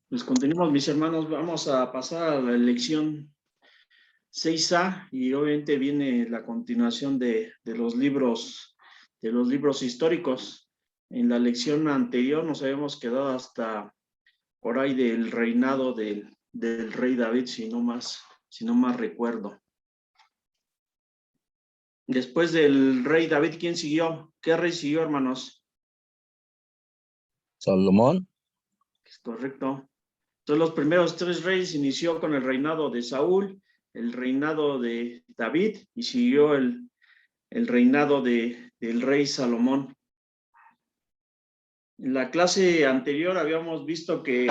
Pues continuamos, mis hermanos. Vamos a pasar a la lección 6A y obviamente viene la continuación de los libros históricos. En la lección anterior nos habíamos quedado hasta por ahí del reinado del rey David, si no más recuerdo. Después del rey David, ¿quién siguió? ¿Qué rey siguió, hermanos? Salomón. Es correcto. Entonces, los primeros 3 reyes inició con el reinado de Saúl, el reinado de David y siguió el reinado del rey Salomón. En la clase anterior habíamos visto que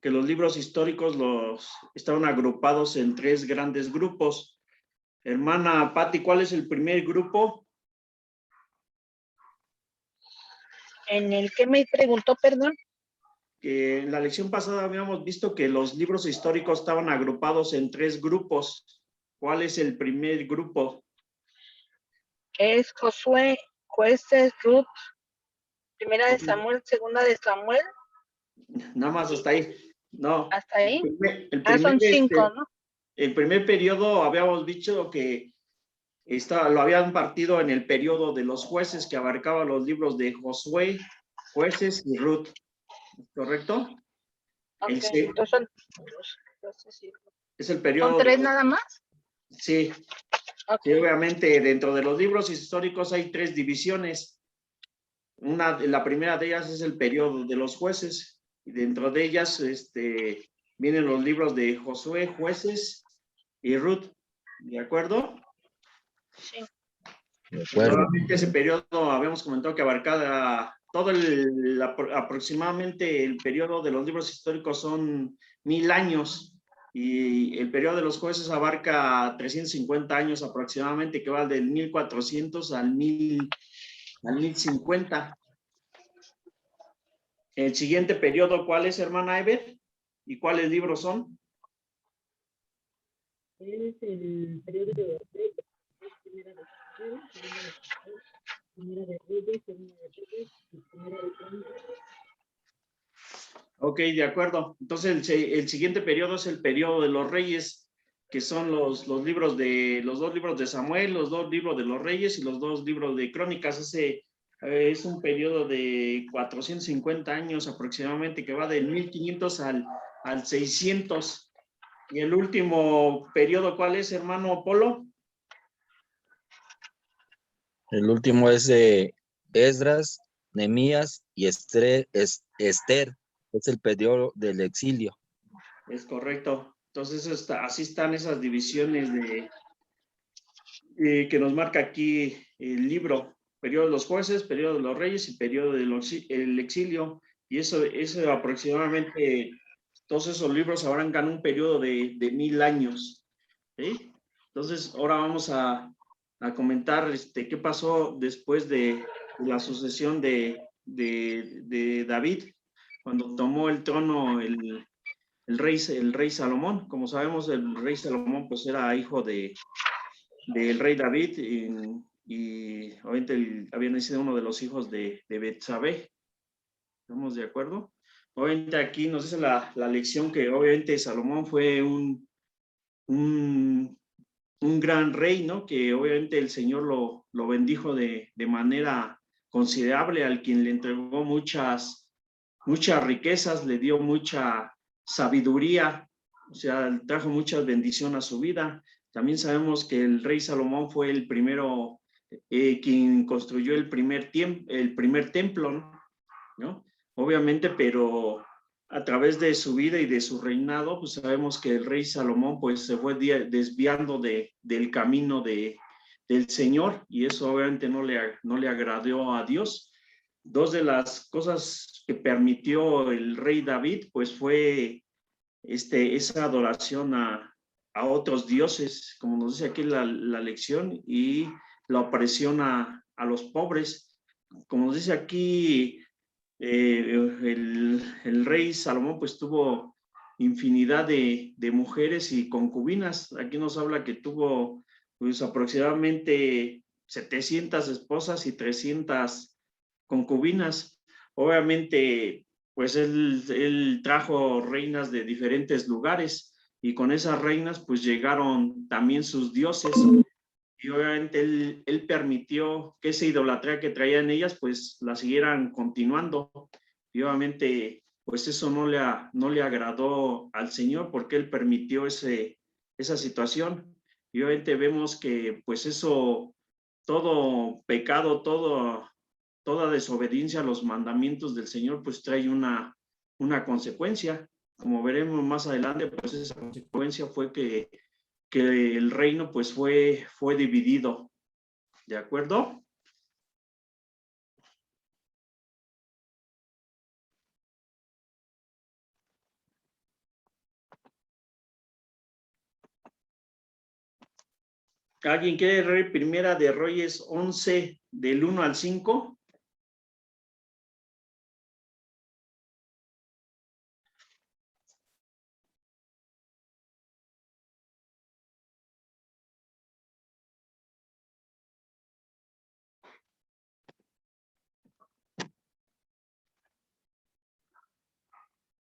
los libros históricos estaban agrupados en 3 grandes grupos. Hermana Patti, ¿cuál es el primer grupo? ¿En el que me preguntó, perdón? Que en la lección pasada habíamos visto que los libros históricos estaban agrupados en 3 grupos. ¿Cuál es el primer grupo? Es Josué, Jueces, Ruth, Primera de Samuel, Segunda de Samuel. Nada más hasta ahí. No. ¿Hasta ahí? Son son 5, ¿no? El primer periodo habíamos dicho que lo habían partido en el periodo de los jueces, que abarcaba los libros de Josué, Jueces y Ruth. ¿Correcto? Okay. Entonces es el periodo. ¿Son 3 nada más? Sí. Okay. Sí, obviamente dentro de los libros históricos hay 3 divisiones. La primera de ellas es el periodo de los jueces, y dentro de ellas vienen los libros de Josué, Jueces y Ruth. ¿De acuerdo? Sí. De acuerdo. Normalmente ese periodo habíamos comentado que abarcaba todo aproximadamente el periodo de los libros históricos son 1000 años, y el periodo de los jueces abarca 350 años aproximadamente, que va del 1400 al 1050. El siguiente periodo, ¿cuál es, hermana Ever? ¿Y cuáles libros son? Es el periodo de Primera de Reyes, Segunda de Reyes y Primera de Crónicas. Ok, de acuerdo. Entonces el siguiente periodo es el periodo de los reyes, que son los 2 libros de Samuel, los 2 libros de los reyes y los 2 libros de crónicas. Ese es un periodo de 450 años aproximadamente, que va del 1500 al 600. Y el último periodo, ¿cuál es, hermano Polo? El último es de Esdras, Nehemías y Esther. Es el periodo del exilio. Es correcto. Entonces, así están esas divisiones que nos marca aquí el libro. Periodo de los jueces, periodo de los reyes y periodo del exilio. Y eso aproximadamente, todos esos libros abarcan un periodo de 1000 años. ¿Sí? Entonces, ahora vamos a comentar qué pasó después de la sucesión de David, cuando tomó el trono el rey Salomón. Como sabemos, el rey Salomón pues era hijo del rey David, y obviamente había nacido uno de los hijos de Betsabé. ¿Estamos de acuerdo? Obviamente aquí nos dice la lección que obviamente Salomón fue un gran rey, ¿no? Que obviamente el Señor lo bendijo de manera considerable, al quien le entregó muchas riquezas, le dio mucha sabiduría, o sea, trajo muchas bendiciones a su vida. También sabemos que el rey Salomón fue el primero, quien construyó el primer templo, ¿no? Obviamente, pero a través de su vida y de su reinado, pues sabemos que el rey Salomón pues se fue desviando del camino del Señor, y eso obviamente no le agradó a Dios. 2 de las cosas que permitió el rey David pues fue esa adoración a otros dioses, como nos dice aquí la lección, y la opresión a los pobres. Como nos dice aquí, el rey Salomón pues tuvo infinidad de mujeres y concubinas. Aquí nos habla que tuvo pues aproximadamente 700 esposas y 300 concubinas. Obviamente, pues él trajo reinas de diferentes lugares y con esas reinas pues llegaron también sus dioses. Y obviamente él permitió que esa idolatría que traían ellas, pues la siguieran continuando. Y obviamente, pues eso no le agradó al Señor porque él permitió esa situación. Y obviamente vemos que pues eso, todo pecado, toda desobediencia a los mandamientos del Señor, pues trae una consecuencia. Como veremos más adelante, pues esa consecuencia fue que el reino pues fue dividido, ¿de acuerdo? ¿Alguien quiere leer Primera de Reyes 11 del 1 al 5?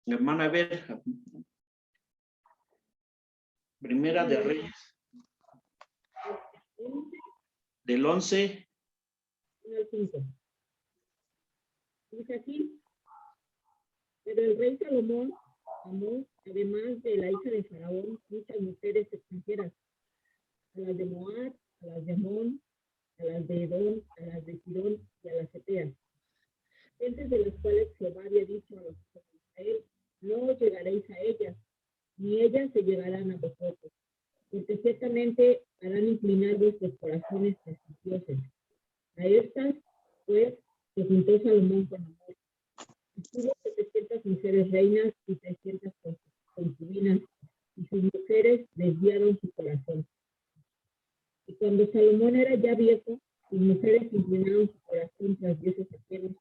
Hermana, a ver, Primera de Reyes del 11. 1 al 5. Dice así: pero el rey Salomón amó, además de la hija de Faraón, muchas mujeres extranjeras, a las de Moab, a las de Amón, a las de Edom, a las de Sidón y a las Eteas, gentes de las cuales Jehová había dicho a los hijos de Israel: no llegaréis a ellas, ni ellas se llegarán a vosotros, porque ciertamente harán inclinar vuestros corazones a sus dioses. A estas, pues, se juntó Salomón con amor. Tuvo 700 mujeres reinas y 300 concubinas, y sus mujeres desviaron su corazón. Y cuando Salomón era ya viejo, sus mujeres inclinaron su corazón tras dioses ajenos,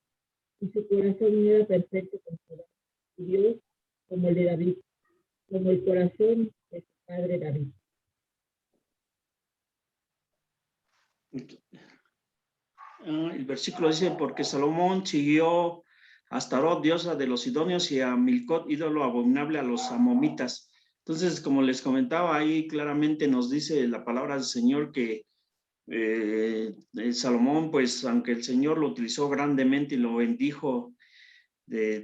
y su corazón no era perfecto con Jehová, su Dios, como el de David, como el corazón de su padre David. El versículo dice, porque Salomón siguió a Astarot, diosa de los sidonios, y a Milcot, ídolo abominable a los amomitas. Entonces, como les comentaba, ahí claramente nos dice la palabra del Señor que Salomón, pues aunque el Señor lo utilizó grandemente y lo bendijo,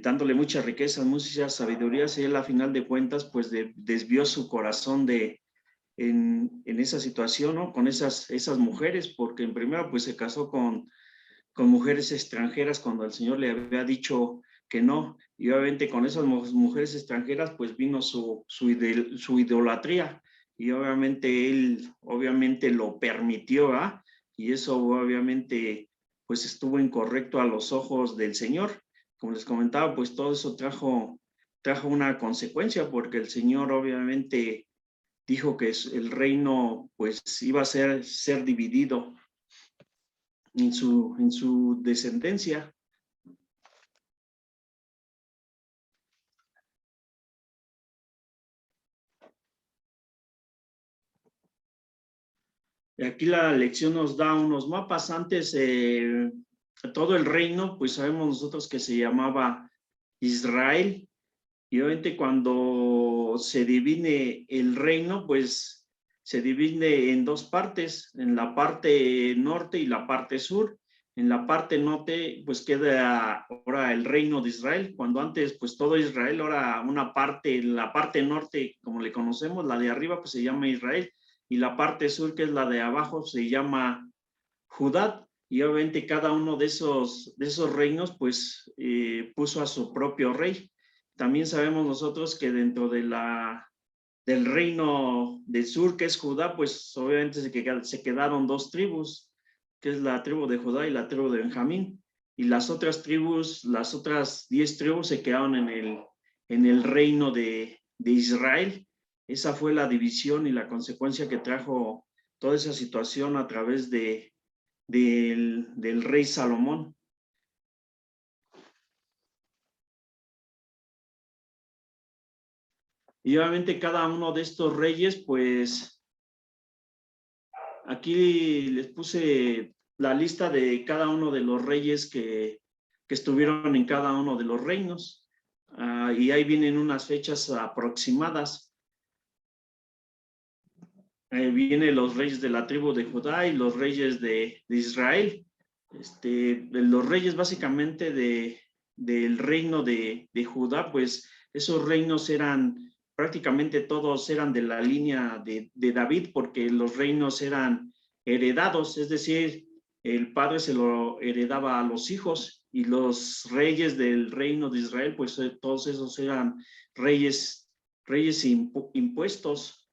dándole muchas riquezas, muchas sabidurías, él a final de cuentas, pues desvió su corazón en esa situación, ¿no? Con esas mujeres, porque en primero pues se casó con mujeres extranjeras cuando el Señor le había dicho que no, y obviamente con esas mujeres extranjeras pues vino su idolatría, y obviamente él lo permitió, ¿ah? Y eso obviamente pues estuvo incorrecto a los ojos del Señor. Como les comentaba, pues todo eso trajo una consecuencia, porque el Señor obviamente dijo que el reino pues iba a ser dividido en su descendencia. Aquí la lección nos da unos mapas. Antes, todo el reino, pues sabemos nosotros que se llamaba Israel, y obviamente cuando se divide el reino, pues se divide en dos partes, en la parte norte y la parte sur. En la parte norte, pues queda ahora el reino de Israel, cuando antes, pues todo Israel, ahora una parte, la parte norte, como le conocemos, la de arriba, pues se llama Israel, y la parte sur, que es la de abajo, se llama Judá. Y obviamente cada uno de esos reinos, pues puso a su propio rey. También sabemos nosotros que dentro del reino del sur, que es Judá, pues obviamente se quedaron dos tribus, que es la tribu de Judá y la tribu de Benjamín. Y las otras tribus, las otras 10 tribus se quedaron en el reino de Israel. Esa fue la división y la consecuencia que trajo toda esa situación a través del rey Salomón. Y obviamente cada uno de estos reyes, pues aquí les puse la lista de cada uno de los reyes que que estuvieron en cada uno de los reinos. Y ahí vienen unas fechas aproximadas. Vienen los reyes de la tribu de Judá y los reyes de Israel. Los reyes básicamente del reino de Judá, pues esos reinos eran, prácticamente todos eran de la línea de David, porque los reinos eran heredados, es decir, el padre se lo heredaba a los hijos, y los reyes del reino de Israel, pues todos esos eran reyes impuestos,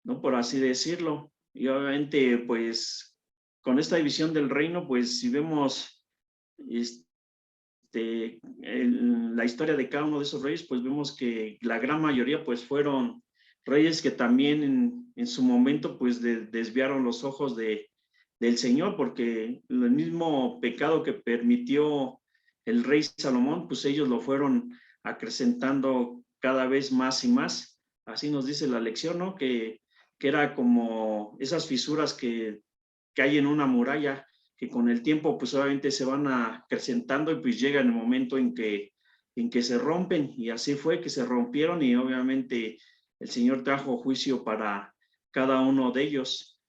¿no? Por así decirlo. Y obviamente, pues, con esta división del reino, pues, si vemos la historia de cada uno de esos reyes, pues vemos que la gran mayoría, pues, fueron reyes que también en su momento, pues, desviaron los ojos del Señor, porque el mismo pecado que permitió el rey Salomón, pues ellos lo fueron acrecentando cada vez más y más. Así nos dice la lección, ¿no? Que era como esas fisuras que hay en una muralla, que con el tiempo pues obviamente se van acrecentando, y pues llega el momento en que se rompen, y así fue que se rompieron, y obviamente el Señor trajo juicio para cada uno de ellos.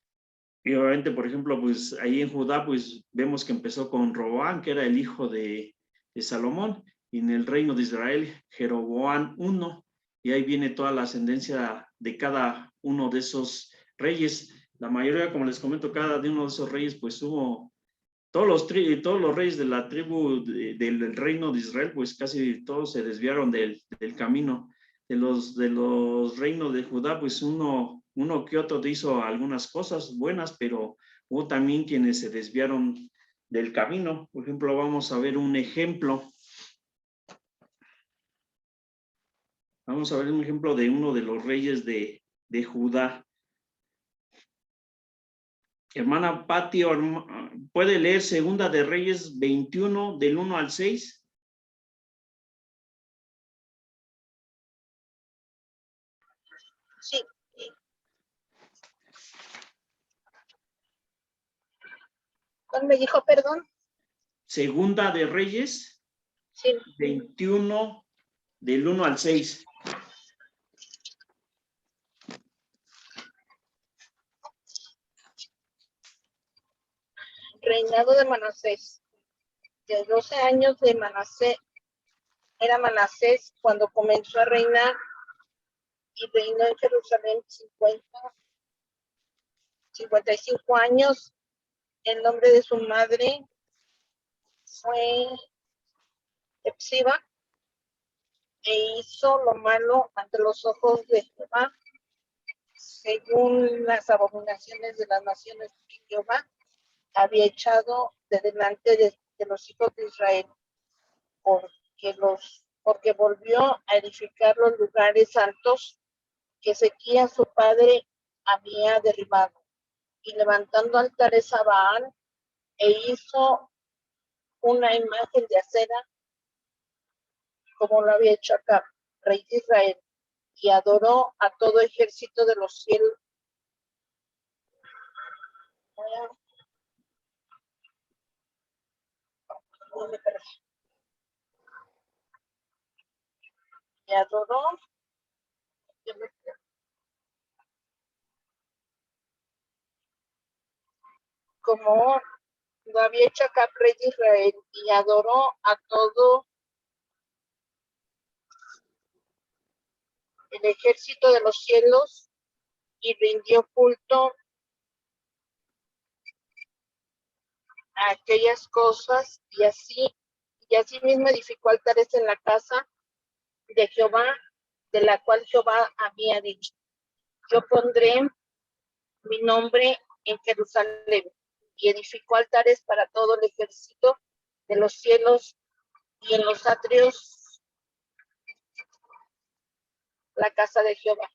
Y obviamente, por ejemplo, pues ahí en Judá, pues vemos que empezó con Roboam, que era el hijo de Salomón, y en el reino de Israel, Jeroboam I, y ahí viene toda la ascendencia de cada uno de esos reyes. La mayoría, como les comento, cada uno de esos reyes, pues hubo, todos los reyes de la tribu del reino de Israel, pues casi todos se desviaron del camino. De los reinos de Judá, pues uno que otro hizo algunas cosas buenas, pero hubo también quienes se desviaron del camino. Por ejemplo, vamos a ver un ejemplo. Vamos a ver un ejemplo de uno de los reyes de Judá. Hermana Pati, ¿puede leer Segunda de Reyes 21, del 1 al 6? Sí. ¿Cuál me dijo, perdón? Segunda de Reyes, Sí. 21, del 1 al 6. Reinado de Manasés. De 12 años de Manasés, era Manasés cuando comenzó a reinar, y reinó en Jerusalén 55 años. El nombre de su madre fue Epsiba, e hizo lo malo ante los ojos de Jehová, según las abominaciones de las naciones que Jehová había echado de delante de los hijos de Israel, porque volvió a edificar los lugares altos que Ezequías su padre había derribado, y levantando altares a Baal, e hizo una imagen de acera, como lo había hecho Acab, rey de Israel, y adoró a todo ejército de los cielos. Y adoró como lo había hecho Acab, rey de Israel, y adoró a todo el ejército de los cielos, y rindió culto a aquellas cosas, y así mismo edificó altares en la casa de Jehová, de la cual Jehová había dicho: yo pondré mi nombre en Jerusalén. Y edificó altares para todo el ejército de los cielos, y en los atrios la casa de Jehová.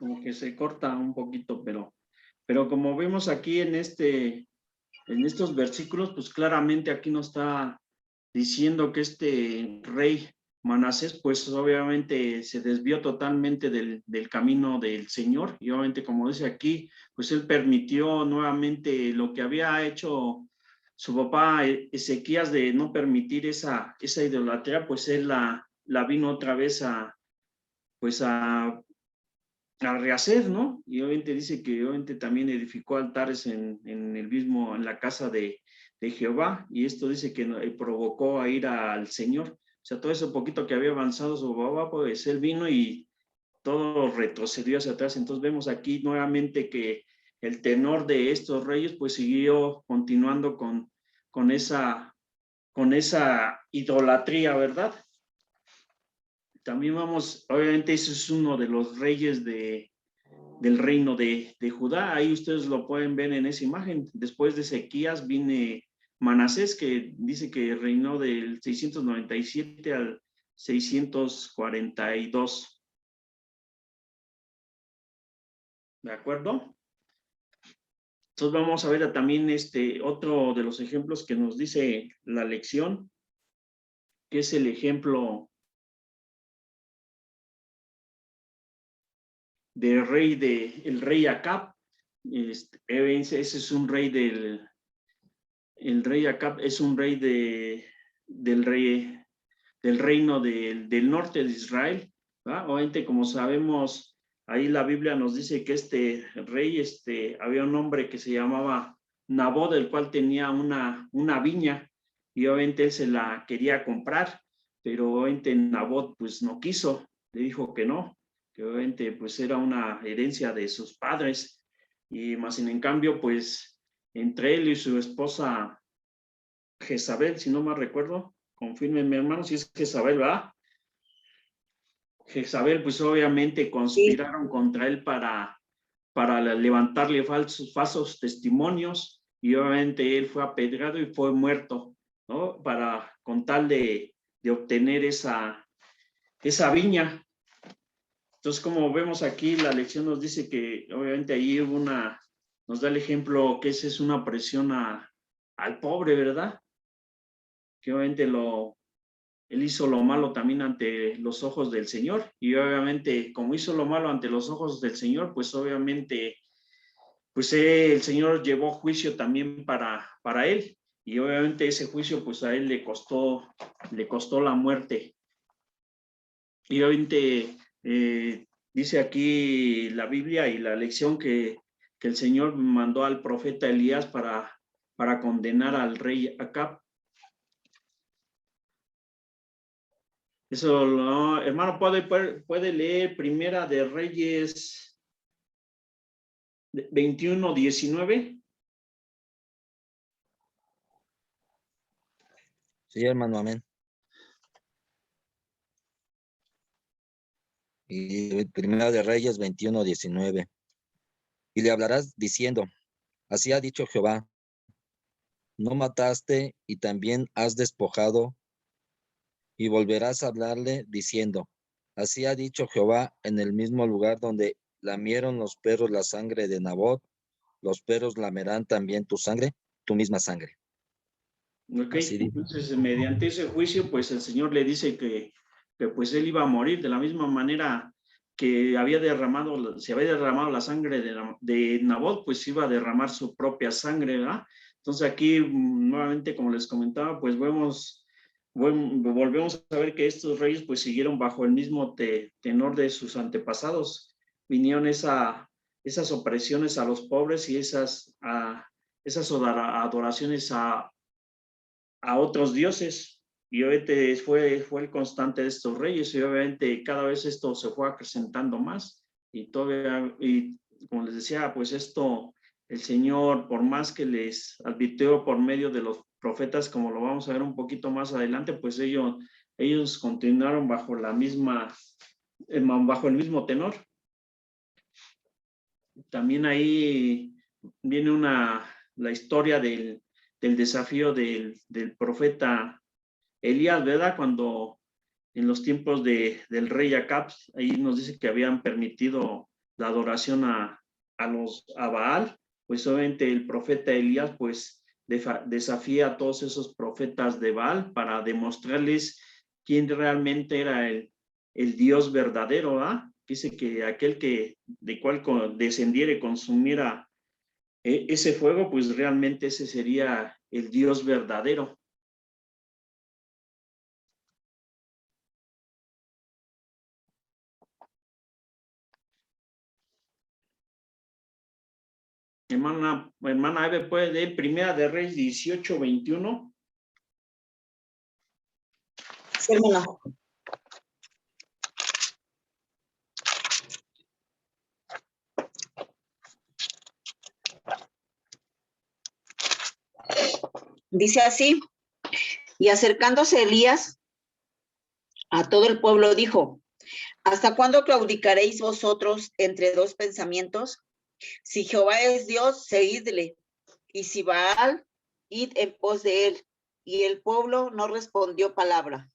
Como que se corta un poquito, pero como vemos aquí en estos versículos, pues claramente aquí nos está diciendo que este rey Manasés, pues obviamente se desvió totalmente del camino del Señor, y obviamente, como dice aquí, pues él permitió nuevamente lo que había hecho su papá Ezequías, de no permitir esa idolatría, pues él la vino otra vez pues a rehacer, ¿no? Y obviamente dice que obviamente también edificó altares en la casa de Jehová, y esto dice que provocó a ir al Señor. O sea, todo ese poquito que había avanzado su papá, pues él vino y todo retrocedió hacia atrás. Entonces vemos aquí nuevamente que el tenor de estos reyes pues siguió continuando con esa idolatría, ¿verdad? También vamos, obviamente ese es uno de los reyes del reino de Judá. Ahí ustedes lo pueden ver en esa imagen. Después de Ezequías viene Manasés, que dice que reinó del 697 al 642. ¿De acuerdo? Entonces vamos a ver también otro de los ejemplos que nos dice la lección, que es el ejemplo del el rey Acab. Ese es un rey el rey Acab es un rey del reino del norte de Israel, ¿va? Obviamente, como sabemos, ahí la Biblia nos dice que este rey, había un hombre que se llamaba Nabot, el cual tenía una viña, y obviamente él se la quería comprar, pero obviamente Nabot pues no quiso, le dijo que no, que obviamente pues era una herencia de sus padres, y más en cambio pues entre él y su esposa Jezabel, si no mal recuerdo, confírmenme hermano si es Jezabel, ¿verdad? Jezabel, pues obviamente conspiraron contra él para levantarle falsos testimonios, y obviamente él fue apedreado y fue muerto, ¿no? Con tal de obtener esa viña. Entonces, como vemos aquí, la lección nos dice que obviamente ahí hubo nos da el ejemplo que esa es una presión al pobre, ¿verdad? Que obviamente él hizo lo malo también ante los ojos del Señor, y obviamente como hizo lo malo ante los ojos del Señor, pues obviamente pues el Señor llevó juicio también para él, y obviamente ese juicio pues a él le costó la muerte. Y obviamente dice aquí la Biblia y la lección que el Señor mandó al profeta Elías para condenar al rey Acab. Eso, hermano, puede leer Primera de Reyes 21:19. Sí, hermano, amén. Y Primera de Reyes 21:19. Y le hablarás diciendo, así ha dicho Jehová, no mataste y también has despojado, y volverás a hablarle diciendo, así ha dicho Jehová, en el mismo lugar donde lamieron los perros la sangre de Nabot, los perros lamerán también tu sangre, tu misma sangre. Ok, Así dice. entonces mediante ese juicio, pues el Señor le dice que pues él iba a morir de la misma manera que se había derramado la sangre de Nabot, pues iba a derramar su propia sangre, ¿verdad? Entonces aquí, nuevamente, como les comentaba, pues volvemos a ver que estos reyes pues siguieron bajo el mismo tenor de sus antepasados. Vinieron esas opresiones a los pobres y esas adoraciones a otros dioses, y obviamente fue el constante de estos reyes, y obviamente cada vez esto se fue acrecentando más, y como les decía, pues esto, el Señor, por más que les advirtió por medio de los profetas, como lo vamos a ver un poquito más adelante, pues ellos continuaron bajo bajo el mismo tenor. También ahí viene la historia del desafío del profeta Elías, ¿verdad? Cuando en los tiempos del rey Acab, ahí nos dice que habían permitido la adoración a Baal, pues obviamente el profeta Elías pues desafía a todos esos profetas de Baal para demostrarles quién realmente era el Dios verdadero, ¿ah? Dice que aquel de cual descendiera y consumiera ese fuego, pues realmente ese sería el Dios verdadero. Hermana Eve, ¿puede leer Primera de Reyes 18:21? Sí, hermano. Dice así, y acercándose Elías a todo el pueblo dijo, ¿hasta cuándo claudicaréis vosotros entre dos pensamientos? Si Jehová es Dios, seguidle, y si Baal, id en pos de él. Y el pueblo no respondió palabra.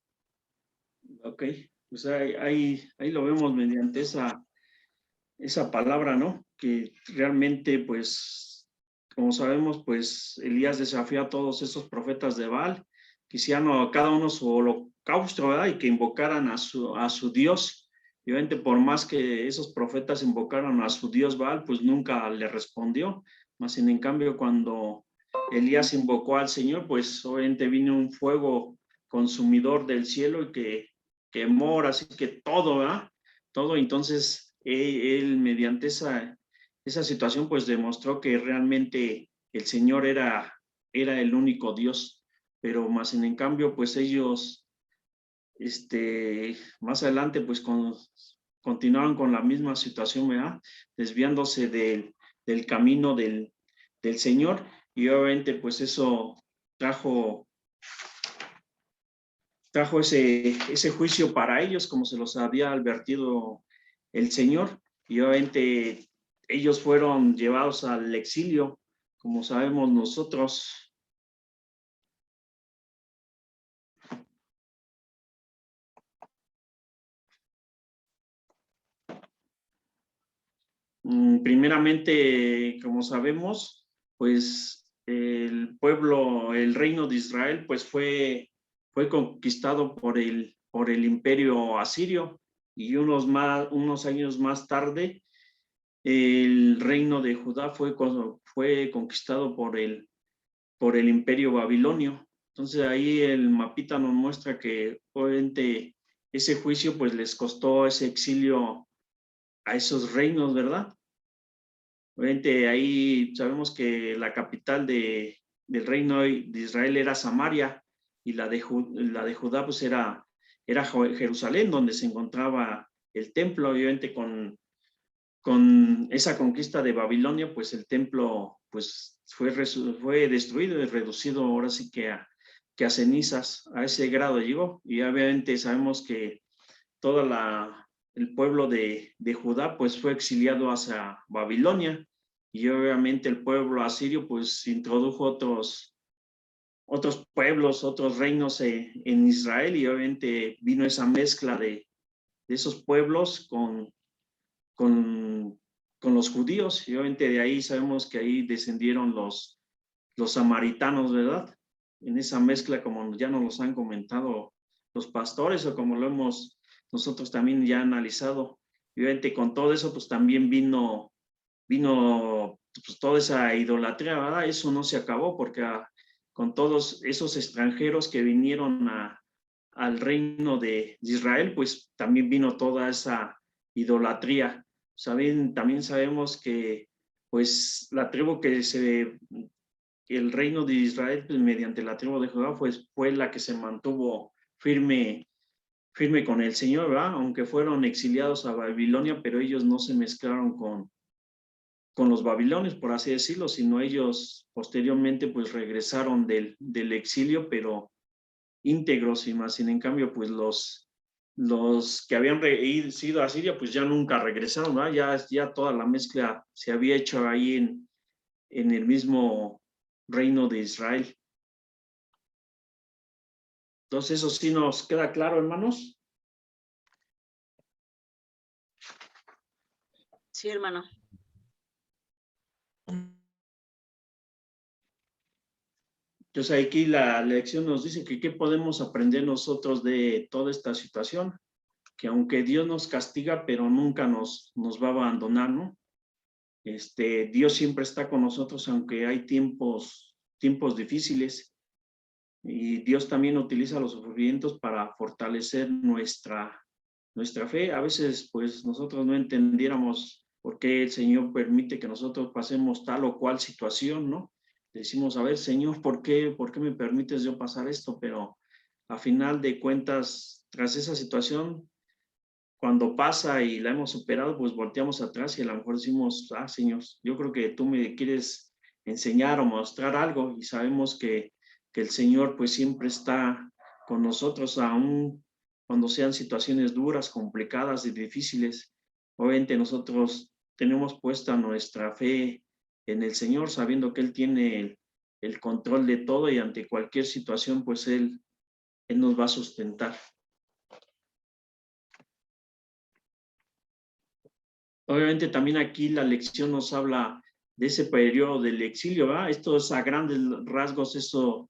Ok, pues ahí lo vemos mediante esa palabra, ¿no? Que realmente, pues, como sabemos, pues Elías desafió a todos esos profetas de Baal, que hicieran cada uno su holocausto, ¿verdad? Y que invocaran a su Dios. Y obviamente, por más que esos profetas invocaran a su Dios Baal, pues nunca le respondió. Más sin en cambio, cuando Elías invocó al Señor, pues obviamente vino un fuego consumidor del cielo y que quemó, así que todo, ¿verdad? Todo, entonces él mediante esa situación pues demostró que realmente el Señor era el único Dios, pero más en cambio pues ellos más adelante pues continuaron con la misma situación, ¿verdad? Desviándose del camino del Señor, y obviamente pues eso trajo ese juicio para ellos, como se los había advertido el Señor, y obviamente ellos fueron llevados al exilio, como sabemos nosotros. Primeramente, como sabemos, pues el pueblo, el reino de Israel, pues fue conquistado por el imperio asirio, y unos años más tarde, el reino de Judá fue conquistado por el imperio babilonio. Entonces ahí el mapita nos muestra que obviamente ese juicio pues les costó ese exilio a esos reinos, ¿verdad? Obviamente ahí sabemos que la capital del reino de Israel era Samaria, y la de Judá pues era Jerusalén, donde se encontraba el templo. Obviamente con esa conquista de Babilonia, pues el templo pues fue destruido y reducido ahora sí que a cenizas. A ese grado llegó, y obviamente sabemos que todo el pueblo de Judá pues fue exiliado hacia Babilonia, y obviamente el pueblo asirio pues introdujo otros pueblos, otros reinos en Israel, y obviamente vino esa mezcla de esos pueblos con los judíos, y obviamente de ahí sabemos que ahí descendieron los samaritanos, ¿verdad? En esa mezcla, como ya nos los han comentado los pastores, o como lo hemos nosotros también ya analizado. Y obviamente con todo eso, pues también vino pues toda esa idolatría, ¿verdad? Eso no se acabó, porque con todos esos extranjeros que vinieron al reino de Israel, pues también vino toda esa idolatría. También sabemos que pues la tribu el reino de Israel, pues, mediante la tribu de Judá, pues fue la que se mantuvo firme con el Señor, ¿verdad? Aunque fueron exiliados a Babilonia, pero ellos no se mezclaron con los babilonios, por así decirlo, sino ellos posteriormente pues regresaron del exilio, pero íntegros y más. Sin en cambio, pues los que habían sido a Siria, pues ya nunca regresaron, ¿verdad? Ya toda la mezcla se había hecho ahí en el mismo reino de Israel. Entonces, eso sí nos queda claro, hermanos. Sí, hermano. Entonces aquí la lección nos dice que qué podemos aprender nosotros de toda esta situación, que aunque Dios nos castiga, pero nunca nos va a abandonar, ¿no? Dios siempre está con nosotros, aunque hay tiempos difíciles, y Dios también utiliza los sufrimientos para fortalecer nuestra fe. A veces, pues, nosotros no entendiéramos por qué el Señor permite que nosotros pasemos tal o cual situación, ¿no? Decimos, a ver, Señor, ¿por qué me permites yo pasar esto? Pero a final de cuentas, tras esa situación, cuando pasa y la hemos superado, pues volteamos atrás y a lo mejor decimos, ah, Señor, yo creo que tú me quieres enseñar o mostrar algo, y sabemos que el Señor pues siempre está con nosotros, aún cuando sean situaciones duras, complicadas y difíciles. Obviamente nosotros tenemos puesta nuestra fe en el Señor, sabiendo que Él tiene el control de todo, y ante cualquier situación pues Él nos va a sustentar. Obviamente también aquí la lección nos habla de ese periodo del exilio, ¿verdad? Esto es a grandes rasgos, esos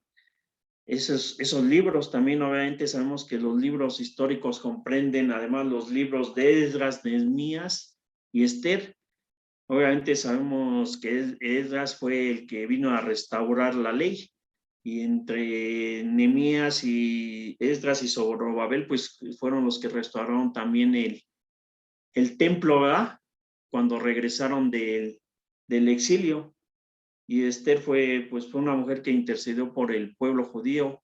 libros. También obviamente sabemos que los libros históricos comprenden además los libros de Esdras, Nehemías y Esther. Obviamente sabemos que Esdras fue el que vino a restaurar la ley, y entre Nehemías y Esdras y Zorobabel pues fueron los que restauraron también el templo, ¿verdad? Cuando regresaron del exilio. Y Esther fue una mujer que intercedió por el pueblo judío.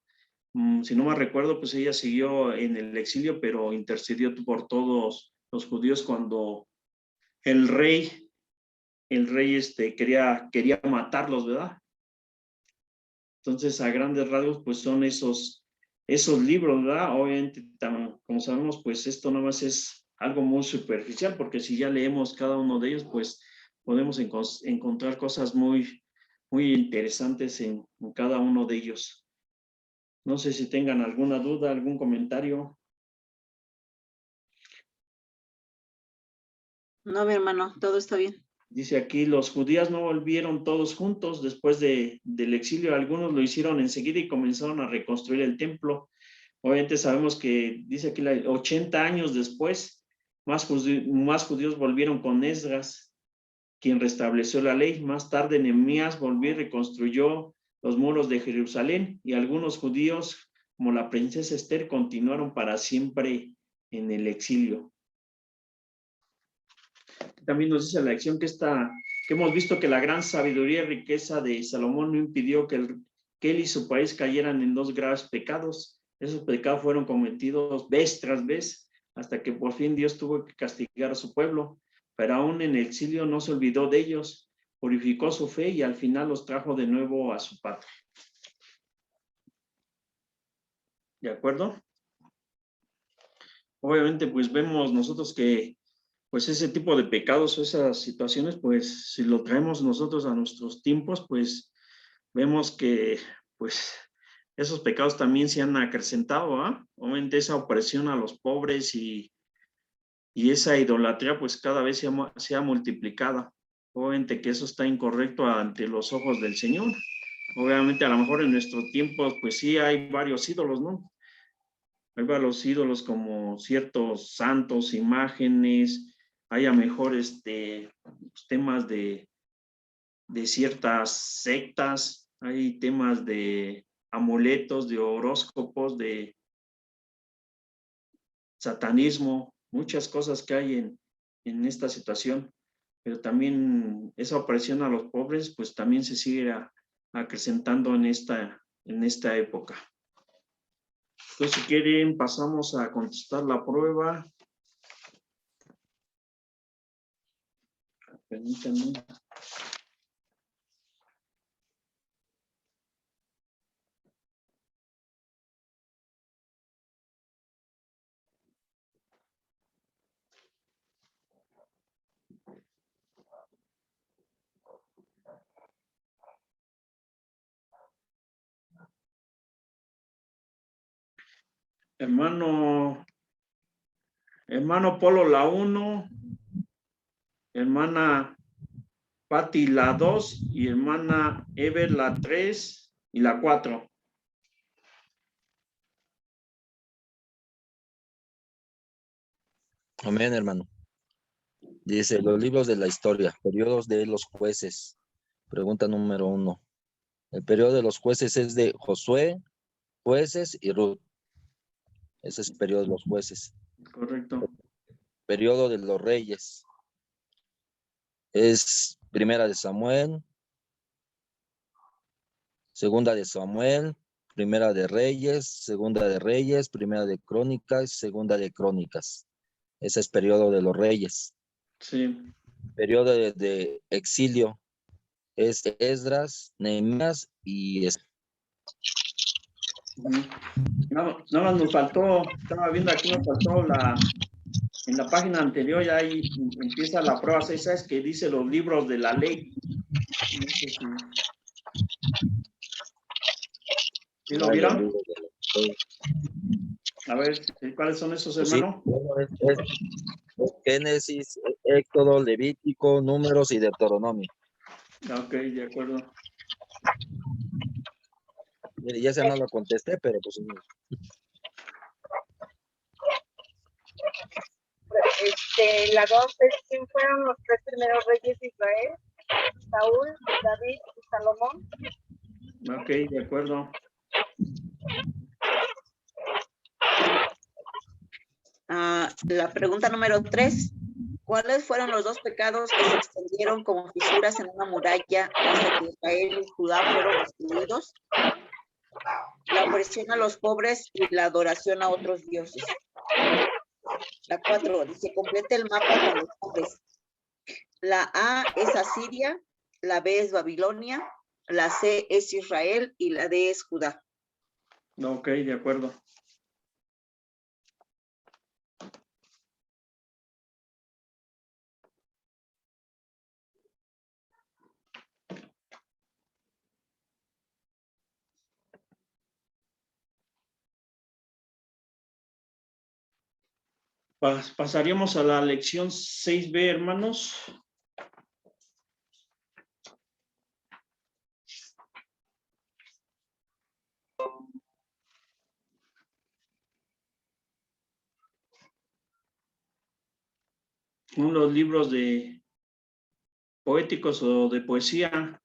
Si no me recuerdo, pues ella siguió en el exilio, pero intercedió por todos los judíos cuando el rey quería matarlos, ¿verdad? Entonces, a grandes rasgos, pues son esos libros, ¿verdad? Obviamente, como sabemos, pues esto nada más es algo muy superficial, porque si ya leemos cada uno de ellos, pues podemos encontrar cosas muy, muy interesantes en cada uno de ellos. No sé si tengan alguna duda, algún comentario. No, mi hermano, todo está bien. Dice aquí, los judíos no volvieron todos juntos después del exilio. Algunos lo hicieron enseguida y comenzaron a reconstruir el templo. Obviamente sabemos que, dice aquí, 80 años después, más judíos volvieron con Esdras, quien restableció la ley. Más tarde, Nehemías volvió y reconstruyó los muros de Jerusalén, y algunos judíos, como la princesa Esther, continuaron para siempre en el exilio. También nos dice la lección que hemos visto que la gran sabiduría y riqueza de Salomón no impidió que él y su país cayeran en dos graves pecados. Esos pecados fueron cometidos vez tras vez, hasta que por fin Dios tuvo que castigar a su pueblo. Pero aún en el exilio no se olvidó de ellos, purificó su fe y al final los trajo de nuevo a su patria. ¿De acuerdo? Obviamente, pues vemos nosotros que pues ese tipo de pecados o esas situaciones, pues si lo traemos nosotros a nuestros tiempos, pues vemos que pues esos pecados también se han acrecentado, ¿ah? Obviamente esa opresión a los pobres y esa idolatría pues cada vez se ha multiplicado. Obviamente que eso está incorrecto ante los ojos del Señor. Obviamente a lo mejor en nuestros tiempos pues sí hay varios ídolos, ¿no? Hay varios ídolos como ciertos santos, imágenes, haya mejor temas de ciertas sectas, hay temas de amuletos, de horóscopos, de satanismo, muchas cosas que hay en esta situación, pero también esa opresión a los pobres pues también se sigue acrecentando en esta época. Entonces, si quieren, pasamos a contestar la prueba. Permítanme. Hermano Polo la 1, hermana Patti la 2 y hermana Ever la 3. y la 4. Amén, hermano. Dice, los libros de la historia, periodos de los jueces. Pregunta número 1. El periodo de los jueces es de Josué, jueces y Ruth. Ese es el periodo de los jueces. Correcto. Periodo de los reyes es Primera de Samuel, Segunda de Samuel, Primera de Reyes, Segunda de Reyes, Primera de Crónicas, Segunda de Crónicas. Ese es periodo de los reyes. Sí. Periodo de exilio es Esdras, Nehemías y Nada más nos faltó, estaba viendo aquí, nos faltó en la página anterior, ya ahí empieza la prueba 6, ¿sabes? Que dice los libros de la ley. No sé si lo vieron. A ver, ¿cuáles son esos, Pues sí, hermano? es Génesis, Éxodo, Levítico, Números y Deuteronomio. Ok, de acuerdo. Mire, ya se no lo contesté, pero pues La 2 es quién fueron los 3 primeros reyes de Israel: Saúl, David y Salomón. Ok, de acuerdo. La pregunta número 3. ¿Cuáles fueron los 2 pecados que se extendieron como fisuras en una muralla hasta que Israel y Judá fueron destruidos? La opresión a los pobres y la adoración a otros dioses. La 4 dice, complete el mapa con los nombres. La A es Asiria, la B es Babilonia, la C es Israel y la D es Judá. Ok, de acuerdo. Pasaríamos a la lección 6B, hermanos. Unos libros de poéticos o de poesía.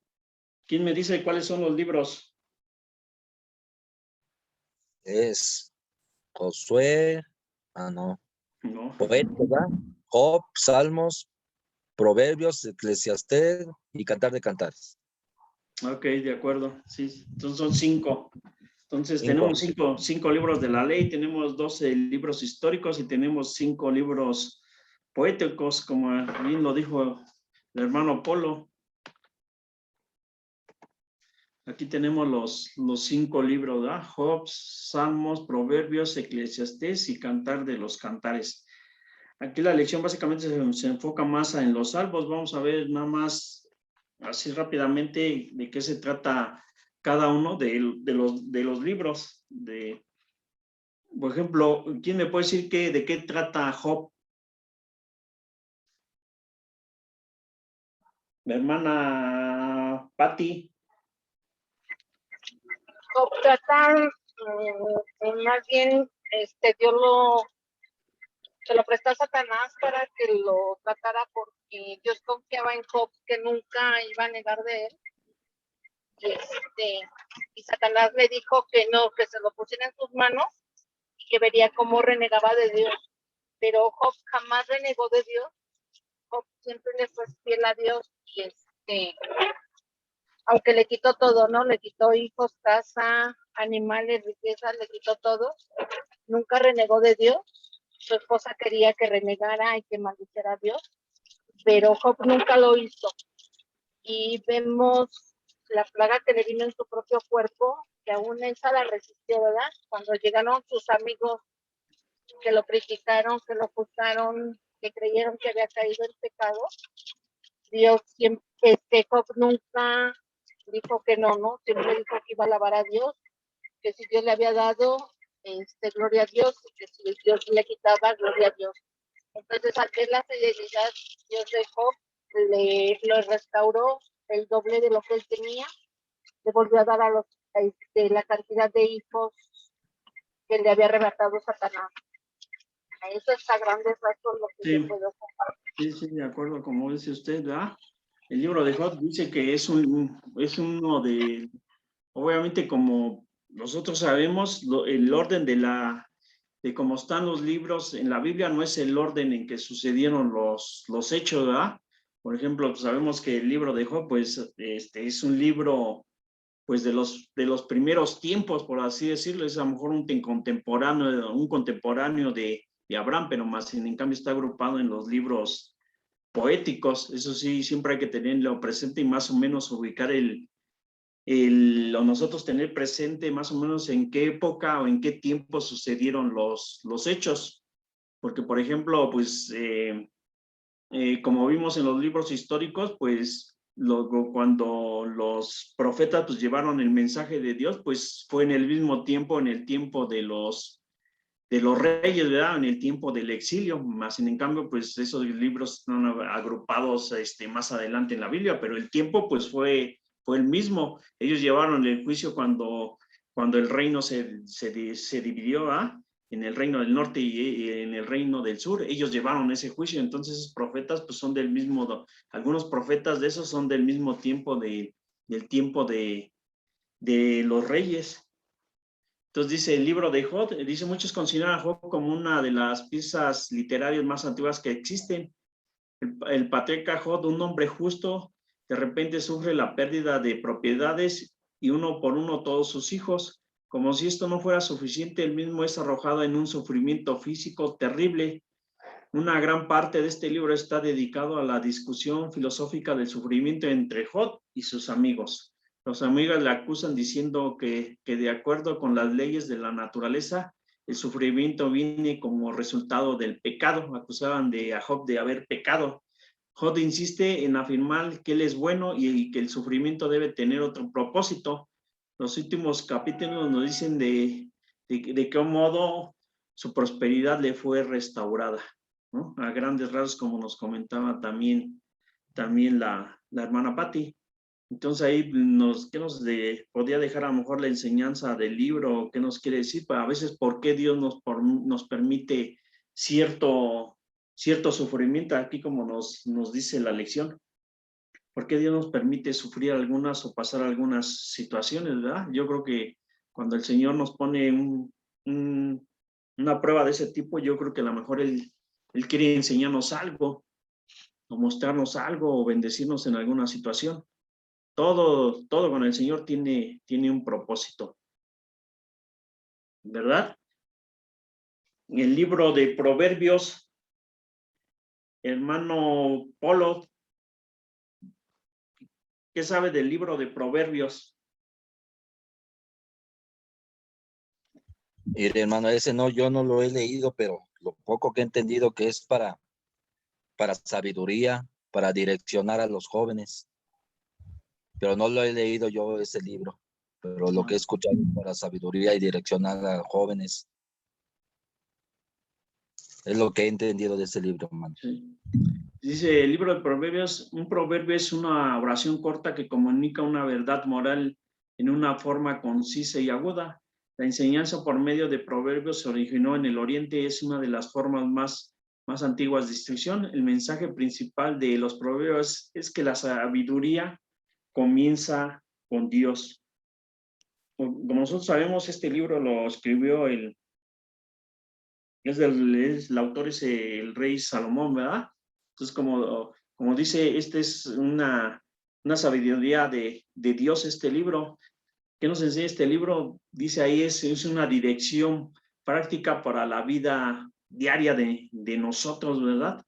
¿Quién me dice cuáles son los libros? es Josué, No. Poeta, ¿verdad? Job, Salmos, Proverbios, Eclesiastés y Cantar de Cantares. Ok, de acuerdo. Sí, entonces son 5. Entonces 5. tenemos cinco libros de la ley, tenemos 12 libros históricos y tenemos 5 libros poéticos, como bien lo dijo el hermano Polo. Aquí tenemos los 5 libros, ¿verdad? Job, Salmos, Proverbios, Eclesiastés y Cantar de los Cantares. Aquí la lección básicamente se enfoca más en los salmos. Vamos a ver nada más así rápidamente de qué se trata cada uno de los libros. Por ejemplo, ¿quién me puede decir de qué trata Job? Mi hermana Patti. Job trata, más bien, Dios se lo prestó a Satanás para que lo tratara porque Dios confiaba en Job que nunca iba a negar de él. Y Satanás le dijo que no, que se lo pusiera en sus manos y que vería cómo renegaba de Dios. Pero Job jamás renegó de Dios. Job siempre le fue fiel a Dios y aunque le quitó todo, ¿no? Le quitó hijos, casa, animales, riquezas, le quitó todo. Nunca renegó de Dios. Su esposa quería que renegara y que maldijera a Dios, pero Job nunca lo hizo. Y vemos la plaga que le vino en su propio cuerpo, que aún esa la resistió, ¿verdad? Cuando llegaron sus amigos que lo criticaron, que lo acusaron, que creyeron que había caído en pecado, Dios siempre, Job nunca dijo que no, siempre dijo que iba a alabar a Dios, que si Dios le había dado, gloria a Dios, y que si Dios le quitaba, gloria a Dios. Entonces, al ver la fidelidad, Dios de Job lo restauró el doble de lo que él tenía, le volvió a dar a los la cantidad de hijos que le había arrebatado Satanás. Eso está a grandes rasgos lo que yo Sí, puedo compartir. sí, de acuerdo, como dice usted, ¿verdad? El libro de Job dice que es uno de, obviamente como nosotros sabemos, el orden de cómo están los libros en la Biblia no es el orden en que sucedieron los hechos, ¿verdad? Por ejemplo, pues sabemos que el libro de Job, pues, es un libro, pues, de los primeros tiempos, por así decirlo, es a lo mejor un contemporáneo de Abraham, pero más en cambio está agrupado en los libros poéticos. Eso sí, siempre hay que tenerlo presente y más o menos ubicar o nosotros tener presente más o menos en qué época o en qué tiempo sucedieron los hechos. Porque, por ejemplo, pues, como vimos en los libros históricos, pues cuando los profetas pues llevaron el mensaje de Dios, pues fue en el mismo tiempo, en el tiempo de los reyes, ¿verdad? En el tiempo del exilio, más en cambio, pues esos libros están agrupados más adelante en la Biblia, pero el tiempo pues fue el mismo. Ellos llevaron el juicio cuando el reino se dividió, ¿ah? En el reino del norte y en el reino del sur. Ellos llevaron ese juicio, entonces esos profetas pues son del mismo, algunos profetas de esos son del mismo tiempo del tiempo de los reyes. Entonces dice el libro de Job, dice muchos consideran a Job como una de las piezas literarias más antiguas que existen. El patriarca Job, un hombre justo, de repente sufre la pérdida de propiedades y uno por uno todos sus hijos. Como si esto no fuera suficiente, él mismo es arrojado en un sufrimiento físico terrible. Una gran parte de este libro está dedicado a la discusión filosófica del sufrimiento entre Job y sus amigos. Los amigos le acusan diciendo que de acuerdo con las leyes de la naturaleza, el sufrimiento viene como resultado del pecado. Acusaban a Job de haber pecado. Job insiste en afirmar que él es bueno y que el sufrimiento debe tener otro propósito. Los últimos capítulos nos dicen de qué modo su prosperidad le fue restaurada, ¿no? A grandes rasgos, como nos comentaba también la hermana Patti. Entonces ahí ¿qué nos podría dejar a lo mejor la enseñanza del libro? ¿Qué nos quiere decir? A veces, ¿por qué Dios nos permite cierto sufrimiento? Aquí como nos dice la lección. ¿Por qué Dios nos permite sufrir algunas o pasar algunas situaciones, verdad? Yo creo que cuando el Señor nos pone una prueba de ese tipo, yo creo que a lo mejor Él quiere enseñarnos algo, o mostrarnos algo, o bendecirnos en alguna situación. Todo con el Señor tiene un propósito, ¿verdad? En el libro de Proverbios, hermano Polo, ¿qué sabe del libro de Proverbios? Mire, hermano, ese no, yo no lo he leído, pero lo poco que he entendido que es para sabiduría, para direccionar a los jóvenes. Pero no lo he leído yo ese libro, pero lo que he escuchado es para sabiduría y direccionar a jóvenes. Es lo que he entendido de ese libro, hermano. Sí. Dice el libro de Proverbios, un proverbio es una oración corta que comunica una verdad moral en una forma concisa y aguda. La enseñanza por medio de proverbios se originó en el Oriente y es una de las formas más antiguas de instrucción. El mensaje principal de los proverbios es que la sabiduría comienza con Dios. Como nosotros sabemos, este libro lo escribió el autor es el rey Salomón, ¿verdad? Entonces, como dice, esta es una sabiduría de Dios, este libro. ¿Qué nos enseña este libro? Dice ahí, es una dirección práctica para la vida diaria de nosotros, ¿verdad?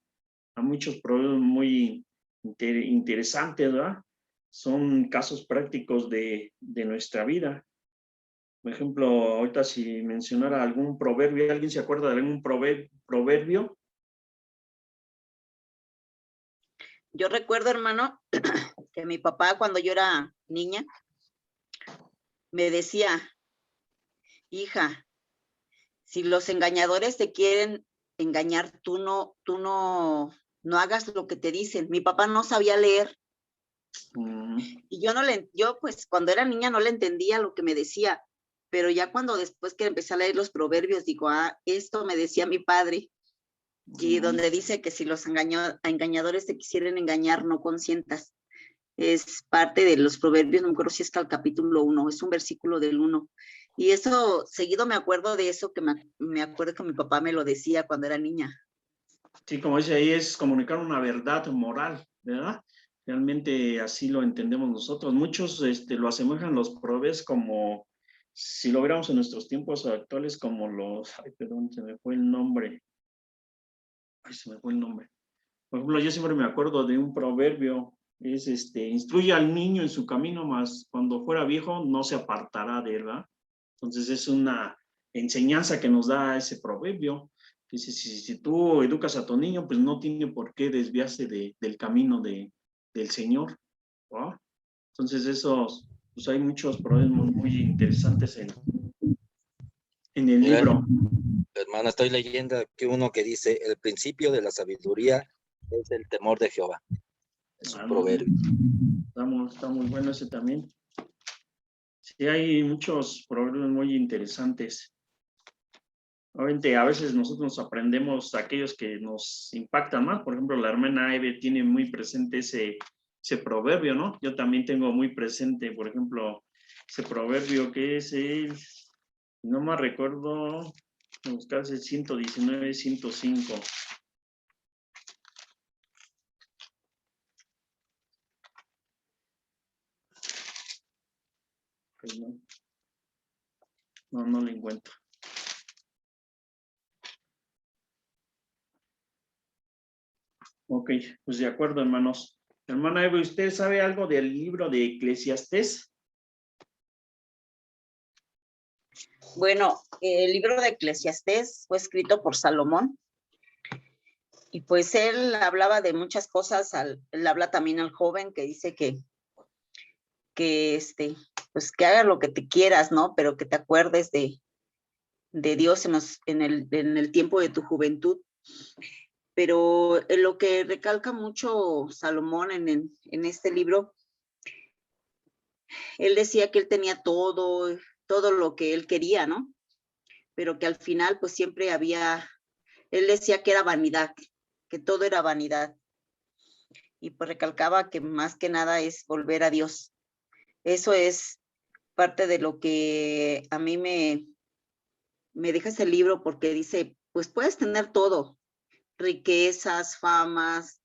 Hay muchos problemas muy interesantes, ¿verdad? Son casos prácticos de nuestra vida. Por ejemplo, ahorita si mencionara algún proverbio, ¿alguien se acuerda de algún proverbio? Yo recuerdo, hermano, que mi papá cuando yo era niña me decía, hija, si los engañadores te quieren engañar, tú no hagas lo que te dicen. Mi papá no sabía leer, Y yo pues cuando era niña no le entendía lo que me decía, pero ya cuando después que empecé a leer los proverbios, digo, esto me decía mi padre, y donde dice que si los engañadores te quisieren engañar, no consientas. Es parte de los proverbios, no me acuerdo si es que al capítulo 1, es un versículo del 1. Y eso, seguido me acuerdo de eso, que me acuerdo que mi papá me lo decía cuando era niña. Sí, como dice ahí, es comunicar una verdad moral, ¿verdad? Realmente así lo entendemos nosotros. Muchos lo asemejan los proverbios como, si lo viéramos en nuestros tiempos actuales, como ay, perdón, se me fue el nombre. Ay, se me fue el nombre. Por ejemplo, yo siempre me acuerdo de un proverbio, es instruye al niño en su camino, mas cuando fuera viejo no se apartará de él, ¿verdad? Entonces es una enseñanza que nos da ese proverbio. Dice, si tú educas a tu niño, pues no tiene por qué desviarse del camino del Señor, ¿no? Entonces pues hay muchos proverbios muy interesantes en el Mira, libro. hermana, estoy leyendo aquí uno que dice, el principio de la sabiduría es el temor de Jehová. Es un proverbio. Está muy bueno ese también. Sí, hay muchos proverbios muy interesantes. Obviamente, a veces nosotros aprendemos aquellos que nos impactan más. Por ejemplo, la hermana Eve tiene muy presente ese proverbio, ¿no? Yo también tengo muy presente, por ejemplo, ese proverbio que es no me recuerdo, buscar el 119, 105. Pues no lo encuentro. Ok, pues de acuerdo, hermanos. Hermana Eva, ¿usted sabe algo del libro de Eclesiastés? Bueno, el libro de Eclesiastés fue escrito por Salomón, y pues él hablaba de muchas cosas, él habla también al joven que dice que pues que hagas lo que te quieras, ¿no? Pero que te acuerdes de Dios en el tiempo de tu juventud. Pero lo que recalca mucho Salomón en este libro, él decía que él tenía todo lo que él quería, ¿no? Pero que al final pues siempre él decía que era vanidad, que todo era vanidad. Y pues recalcaba que más que nada es volver a Dios. Eso es parte de lo que a mí me deja ese libro, porque dice, pues puedes tener todo, riquezas, famas,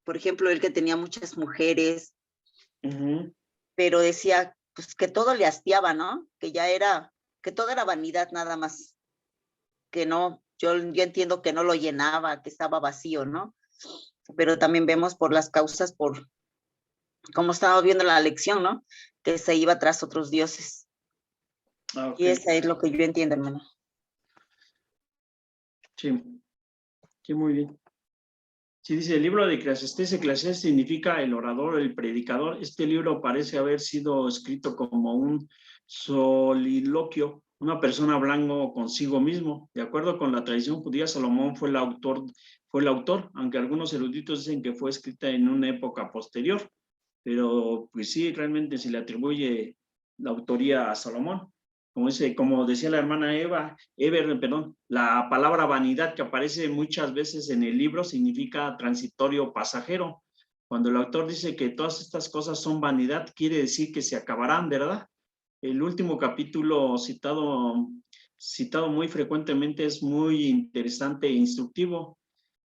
por ejemplo, él que tenía muchas mujeres, pero decía, pues que todo le hastiaba, ¿no? Que todo era vanidad nada más, que no, yo entiendo que no lo llenaba, que estaba vacío, ¿no? Pero también vemos por las causas, como estábamos viendo la lección, ¿no? Que se iba tras otros dioses. Okay. Y eso es lo que yo entiendo, hermano. Sí, muy bien. Sí, dice el libro de Eclesiastés. Eclesiastés significa el orador, el predicador. Este libro parece haber sido escrito como un soliloquio, una persona hablando consigo mismo. De acuerdo con la tradición judía, Salomón fue el autor, aunque algunos eruditos dicen que fue escrita en una época posterior, pero pues sí, realmente se le atribuye la autoría a Salomón. Como decía la hermana perdón, la palabra vanidad que aparece muchas veces en el libro significa transitorio, pasajero. Cuando el autor dice que todas estas cosas son vanidad, quiere decir que se acabarán, ¿verdad? El último capítulo citado muy frecuentemente es muy interesante e instructivo.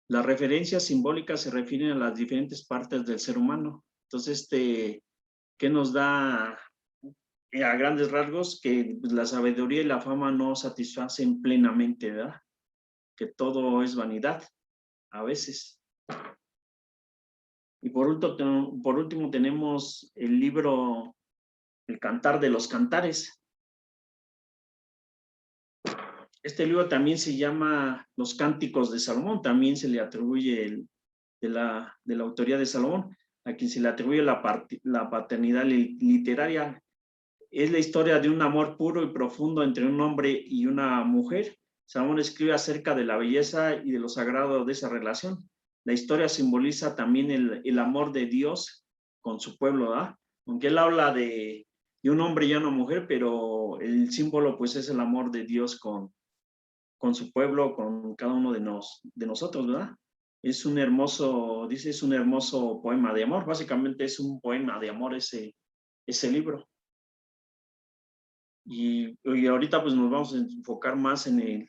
Las referencias simbólicas se refieren a las diferentes partes del ser humano. Entonces, ¿qué nos da a grandes rasgos? Que la sabiduría y la fama no satisfacen plenamente, ¿verdad? Que todo es vanidad, a veces. Y por último tenemos el libro El Cantar de los Cantares. Este libro también se llama Los Cánticos de Salomón, también se le atribuye de la autoría de Salomón, a quien se le atribuye la paternidad literaria. Es la historia de un amor puro y profundo entre un hombre y una mujer. Salomón escribe acerca de la belleza y de lo sagrado de esa relación. La historia simboliza también el amor de Dios con su pueblo, ¿verdad? Aunque él habla de un hombre y una mujer, pero el símbolo pues es el amor de Dios con su pueblo, con cada uno de nosotros, ¿verdad? Es un hermoso, dice, es un hermoso poema de amor. Básicamente es un poema de amor ese libro. Y ahorita pues nos vamos a enfocar más en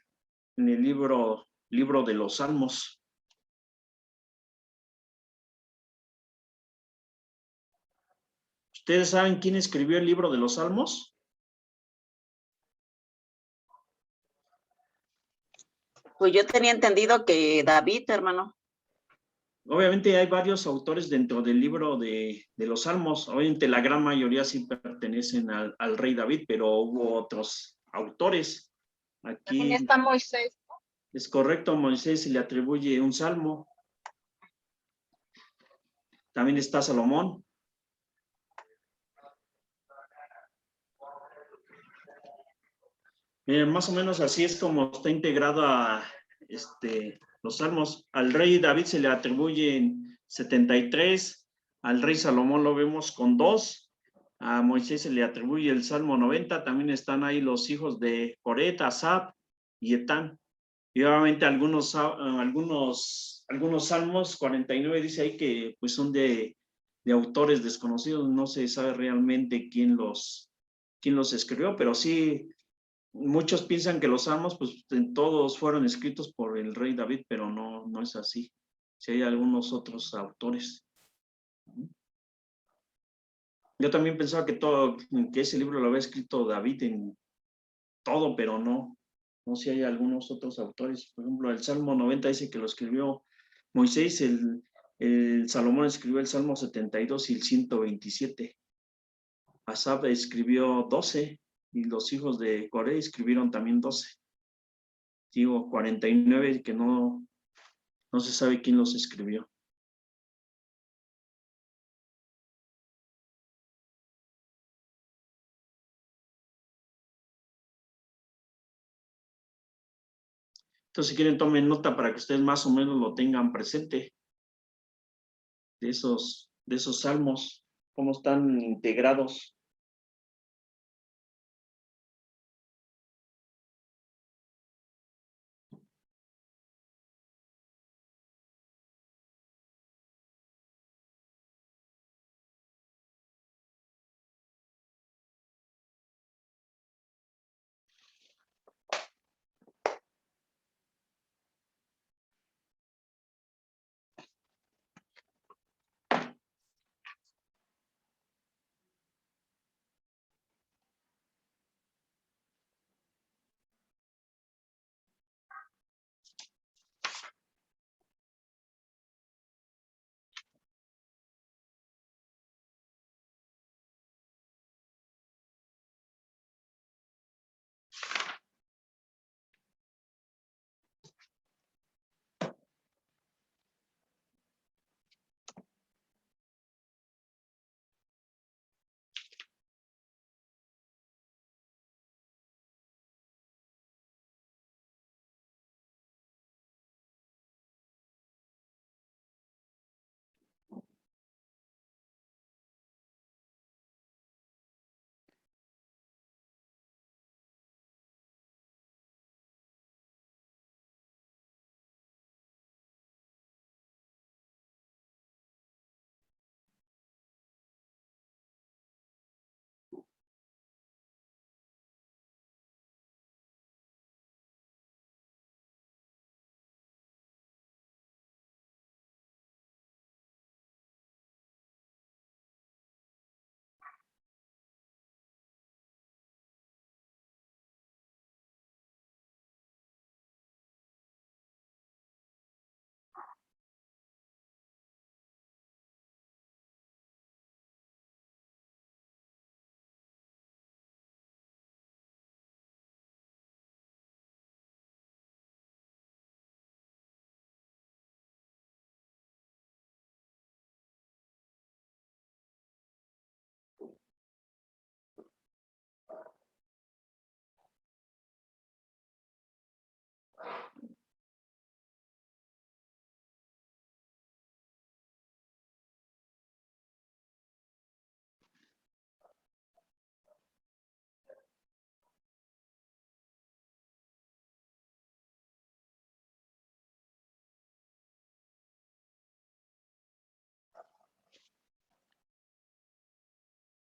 el libro de los Salmos. ¿Ustedes saben quién escribió el libro de los Salmos? Pues yo tenía entendido que David, hermano. Obviamente hay varios autores dentro del libro de los Salmos. Obviamente la gran mayoría sí pertenecen al rey David, pero hubo otros autores. También Aquí está Moisés. es correcto, a Moisés se le atribuye un salmo. También está Salomón. Más o menos así es como está integrado a los salmos. Al rey David se le atribuyen 73, al rey Salomón lo vemos con 2, a Moisés se le atribuye el Salmo 90, también están ahí los hijos de Coret, Asaf y Etán. Y obviamente algunos salmos, 49 dice ahí que pues son de autores desconocidos, no se sabe realmente quién los escribió, pero sí. Muchos piensan que los salmos, pues todos fueron escritos por el rey David, pero no es así. Sí hay algunos otros autores. Yo también pensaba que ese libro lo había escrito David en todo, pero no. No sé si hay algunos otros autores. Por ejemplo, el Salmo 90 dice que lo escribió Moisés, el Salomón escribió el Salmo 72 y el 127. Asaf escribió 12 y los hijos de Coré escribieron también 12. Digo, 49 que no se sabe quién los escribió. Entonces, si quieren, tomen nota para que ustedes más o menos lo tengan presente de esos salmos, cómo están integrados.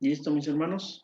¿Listo, mis hermanos?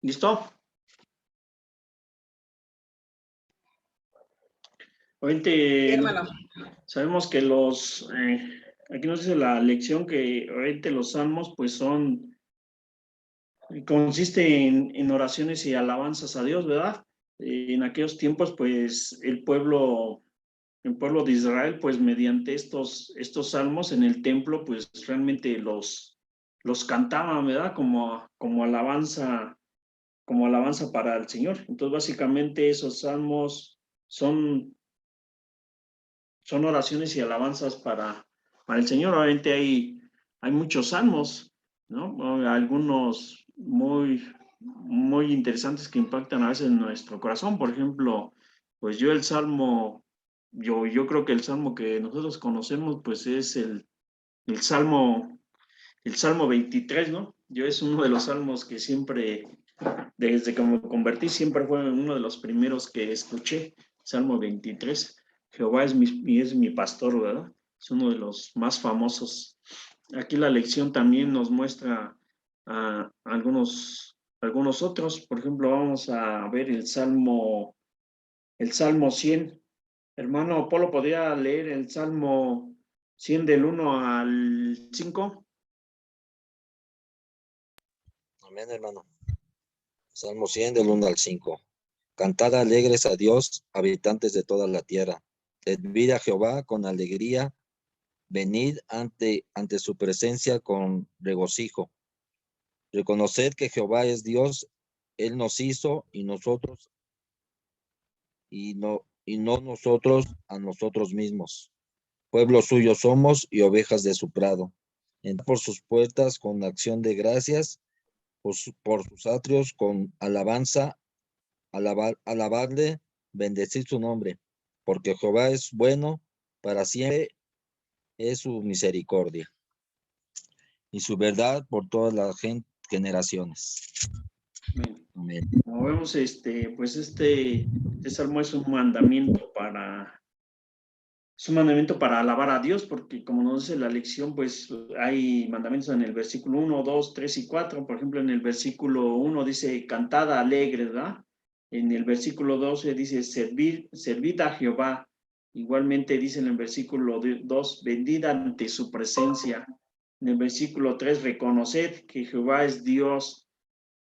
¿Listo? Obviamente, hermano. sabemos que aquí nos dice la lección que obviamente los salmos pues consiste en oraciones y alabanzas a Dios, ¿verdad? En aquellos tiempos pues el pueblo de Israel pues mediante estos salmos en el templo pues realmente los cantaban, ¿verdad? Como alabanza para el Señor. Entonces básicamente esos salmos son oraciones y alabanzas para el Señor. Obviamente hay muchos salmos, ¿no? Algunos muy interesantes que impactan a veces en nuestro corazón. Por ejemplo, pues yo creo que el salmo que nosotros conocemos, pues es el Salmo 23, ¿no? Yo es uno de los salmos que siempre, desde que me convertí, siempre fue uno de los primeros que escuché, Salmo 23. Jehová es mi pastor, ¿verdad? Es uno de los más famosos. Aquí la lección también nos muestra algunos otros. Por ejemplo, vamos a ver el Salmo 100. Hermano Polo, ¿podría leer el Salmo 100 del 1 al 5? Amén, hermano. Salmo 100 del 1 al 5. Cantad alegres a Dios, habitantes de toda la tierra. Servid a Jehová con alegría. Venid ante su presencia con regocijo. Reconoced que Jehová es Dios. Él nos hizo y no nosotros a nosotros mismos. Pueblo suyo somos y ovejas de su prado. Entrad por sus puertas con acción de gracias, por sus atrios con alabanza, alabarle, bendecir su nombre, porque Jehová es bueno, para siempre es su misericordia, y su verdad por todas las generaciones. Amén. Como vemos, pues este salmo es un mandamiento para alabar a Dios, porque como nos dice la lección, pues hay mandamientos en el versículo 1, 2, 3 y 4. Por ejemplo, en el versículo 1 dice, cantada alegre, ¿verdad? En el versículo 12 dice, servid a Jehová. Igualmente dice en el versículo 2, vendid ante su presencia. En el versículo 3, reconoced que Jehová es Dios.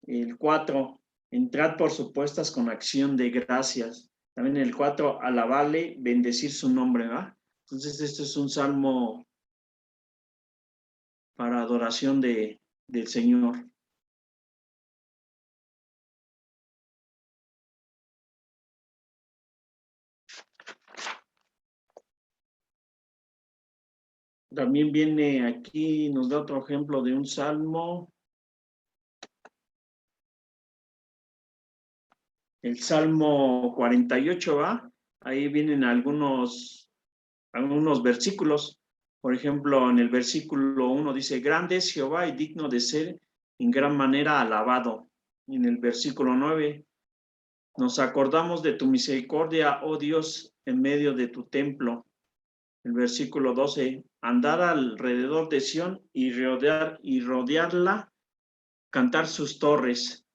El 4, entrad por supuestas con acción de gracias. También el 4, alabarle, bendecir su nombre, ¿va? Entonces, este es un salmo para adoración del Señor. También viene aquí, nos da otro ejemplo de un salmo. El Salmo 48, ¿va? Ahí vienen algunos versículos. Por ejemplo, en el versículo 1 dice, grande es Jehová y digno de ser en gran manera alabado. En el versículo 9, Nos acordamos de tu misericordia, oh Dios, en medio de tu templo. El versículo 12, andar alrededor de Sión y rodearla, cantar sus torres.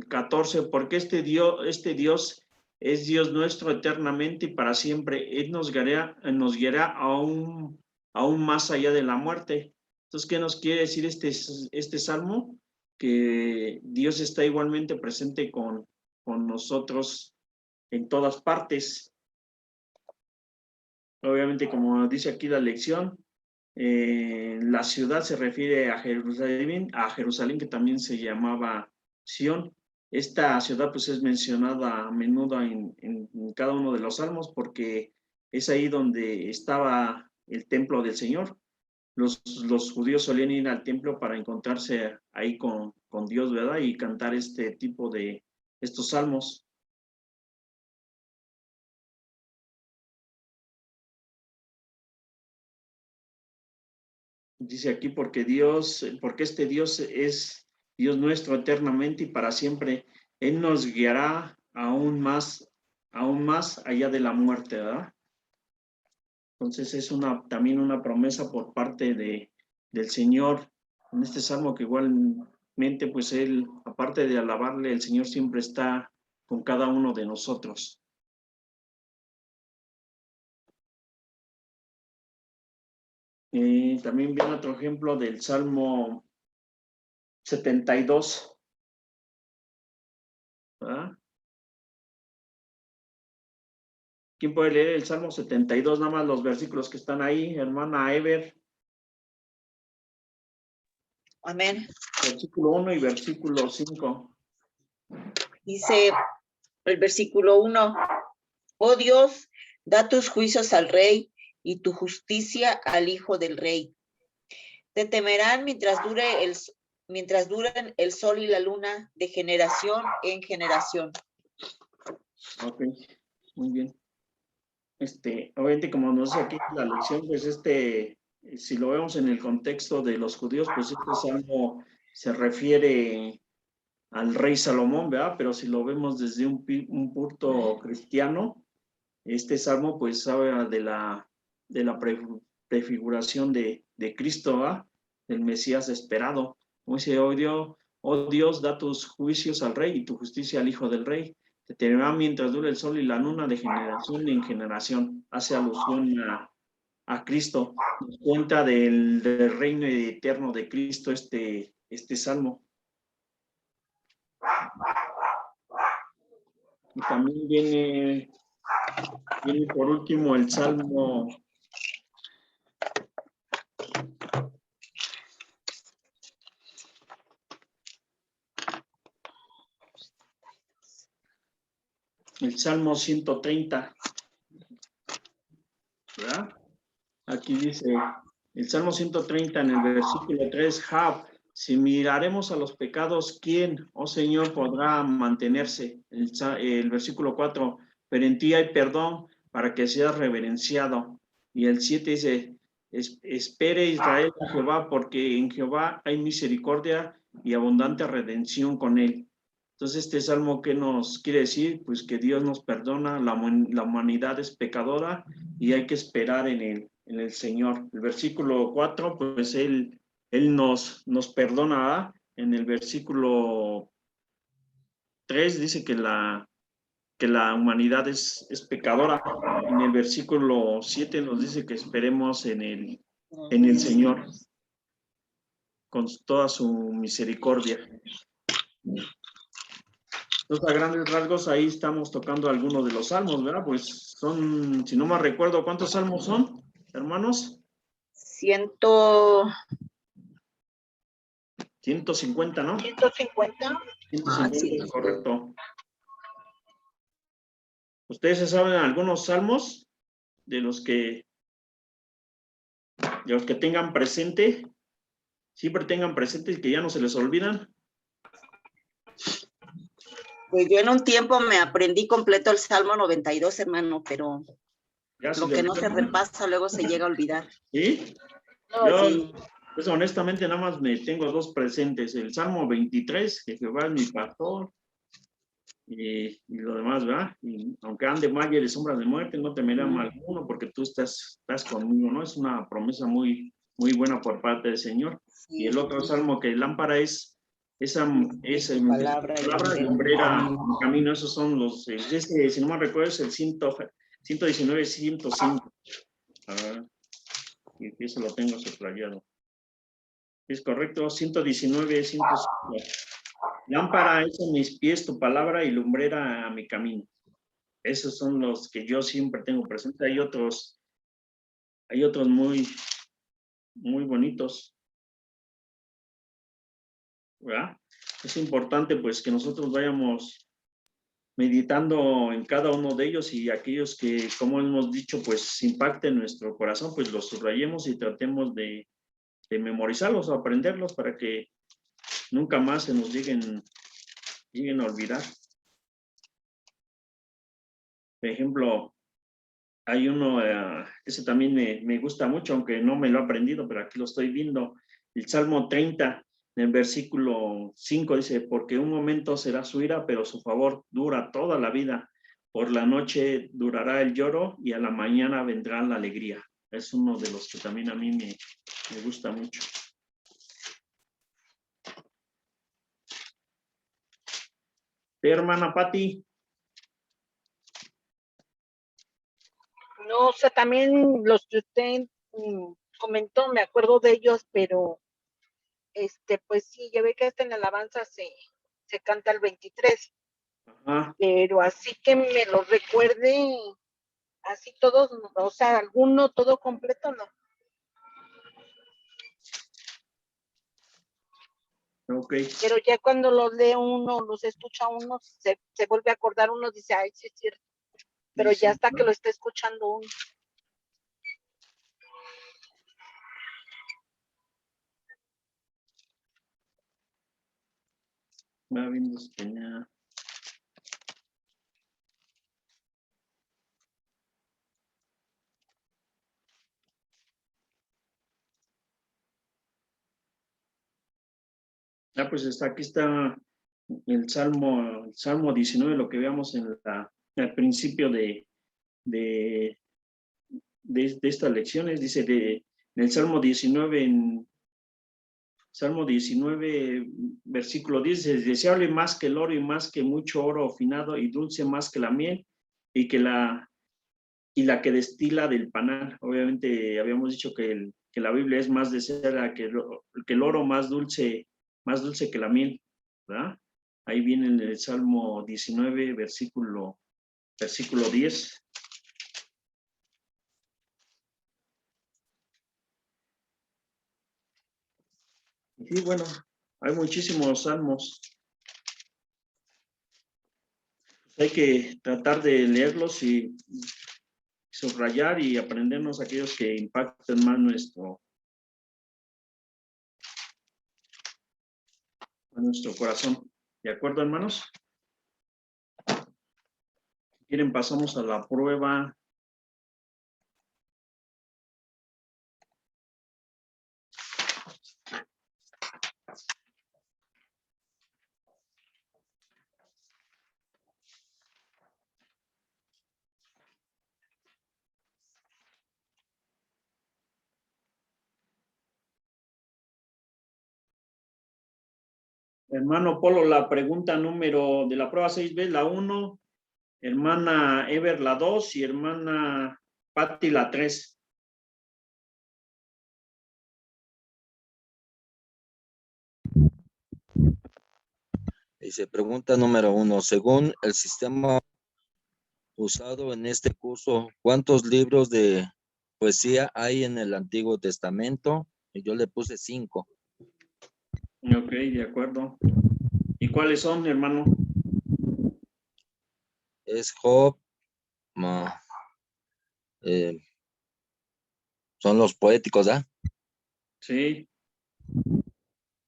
14, porque este Dios es Dios nuestro eternamente y para siempre. Él nos guiará aún más allá de la muerte. Entonces, ¿qué nos quiere decir este salmo? Que Dios está igualmente presente con nosotros en todas partes. Obviamente, como dice aquí la lección, la ciudad se refiere a Jerusalén, que también se llamaba Sión. Esta ciudad pues es mencionada a menudo en cada uno de los salmos porque es ahí donde estaba el templo del Señor. Los judíos solían ir al templo para encontrarse ahí con Dios, ¿verdad? Y cantar este tipo de estos salmos. Dice aquí, porque este Dios es Dios nuestro eternamente y para siempre. Él nos guiará aún más allá de la muerte, ¿verdad? Entonces es también una promesa por parte del Señor en este salmo, que igualmente pues Él, aparte de alabarle, el Señor siempre está con cada uno de nosotros. También viene otro ejemplo del Salmo 72. ¿Verdad? ¿Quién puede leer el Salmo 72? Nada más los versículos que están ahí, hermana Ever. Amén. Versículo 1 y versículo 5. Dice el versículo 1, oh Dios, da tus juicios al rey y tu justicia al hijo del rey. Te temerán mientras duren el sol y la luna, de generación en generación. Ok, muy bien. Obviamente, como nos dice aquí la lección, pues si lo vemos en el contexto de los judíos, pues este salmo se refiere al rey Salomón, ¿verdad? Pero si lo vemos desde un punto cristiano, este salmo pues habla de la prefiguración de Cristo, ¿verdad? Del Mesías esperado. Como dice, oh Dios, da tus juicios al rey y tu justicia al hijo del rey. Te temerá mientras dure el sol y la luna, de generación en generación. Hace alusión a Cristo. Nos cuenta del reino eterno de Cristo este salmo. Y también viene por último el Salmo 130, ¿verdad? Aquí dice el Salmo 130 en el versículo 3, si miraremos a los pecados, ¿quién, oh Señor, podrá mantenerse? El versículo 4, pero en ti hay perdón para que seas reverenciado. Y el 7 dice, espere Israel a Jehová, porque en Jehová hay misericordia y abundante redención con él. Entonces, este salmo, ¿qué nos quiere decir? Pues que Dios nos perdona, la humanidad es pecadora y hay que esperar en el Señor. El versículo 4, pues Él nos perdona. En el versículo 3 dice que la humanidad es pecadora. En el versículo 7 nos dice que esperemos en el Señor con toda su misericordia. Entonces, a grandes rasgos, ahí estamos tocando algunos de los salmos, ¿verdad? Pues son, si no me recuerdo, ¿cuántos salmos son, hermanos? 150, 150, ¿no? 150. 150, sí. correcto. ¿Ustedes se saben algunos salmos de los que tengan presente? Siempre tengan presente y que ya no se les olvidan. Pues yo en un tiempo me aprendí completo el Salmo 92, hermano, pero lo que no se repasa luego se llega a olvidar. ¿Sí? Yo, pues honestamente, nada más me tengo dos presentes. El Salmo 23, que Jehová es mi pastor. y lo demás, ¿verdad? Y aunque ande valle de sombras de muerte, no temerá mal alguno, porque tú estás conmigo, ¿no? Es una promesa muy buena por parte del Señor. Y el otro salmo que lámpara es palabra y lumbrera en mi camino. Esos son los, si no me recuerdo, es el 119, 105. Y eso lo tengo subrayado. Es correcto, 119, 105. Lámpara es a mis pies tu palabra y lumbrera a mi camino. Esos son los que yo siempre tengo presente. Hay otros muy bonitos, ¿verdad? Es importante pues que nosotros vayamos meditando en cada uno de ellos y aquellos que, como hemos dicho, pues impacten nuestro corazón, pues los subrayemos y tratemos de memorizarlos o aprenderlos para que nunca más se nos lleguen a olvidar. Por ejemplo, hay uno, ese también me gusta mucho, aunque no me lo he aprendido, pero aquí lo estoy viendo. El Salmo 30, en el versículo 5, dice, porque un momento será su ira, pero su favor dura toda la vida. Por la noche durará el lloro y a la mañana vendrá la alegría. Es uno de los que también a mí me gusta mucho. Hermana Patti. No, o sea, también los que usted comentó, me acuerdo de ellos, pero pues sí, ya ve que hasta en la alabanza se canta el 23. Ajá. Pero así que me lo recuerde, así todos, o sea, alguno, todo completo, no. Okay. Pero ya cuando los lee uno, los escucha uno, se vuelve a acordar uno, dice, ay, sí es cierto. Pero sí, ya hasta ¿no? Que lo está escuchando uno. Va viendo España. Pues aquí está el Salmo 19, lo que veamos al principio de estas lecciones. Dice en el Salmo 19, versículo 10, es deseable más que el oro y más que mucho oro afinado y dulce más que la miel y la que destila del panal. Obviamente habíamos dicho que la Biblia es más deseada que el oro, más dulce que la miel, ¿verdad? Ahí viene en el Salmo 19, versículo 10. Y bueno, hay muchísimos salmos. Hay que tratar de leerlos y subrayar y aprendernos aquellos que impacten más nuestro corazón. ¿De acuerdo, hermanos? Si quieren, pasamos a la prueba. Hermano Polo, la pregunta número de la prueba 6B, la 1, hermana Ever, la 2 y hermana Patti, la 3. Dice, pregunta número 1, según el sistema usado en este curso, ¿cuántos libros de poesía hay en el Antiguo Testamento? Y yo le puse 5. Ok, de acuerdo. ¿Y cuáles son, hermano? Es Job, son los poéticos, ¿ah? Sí.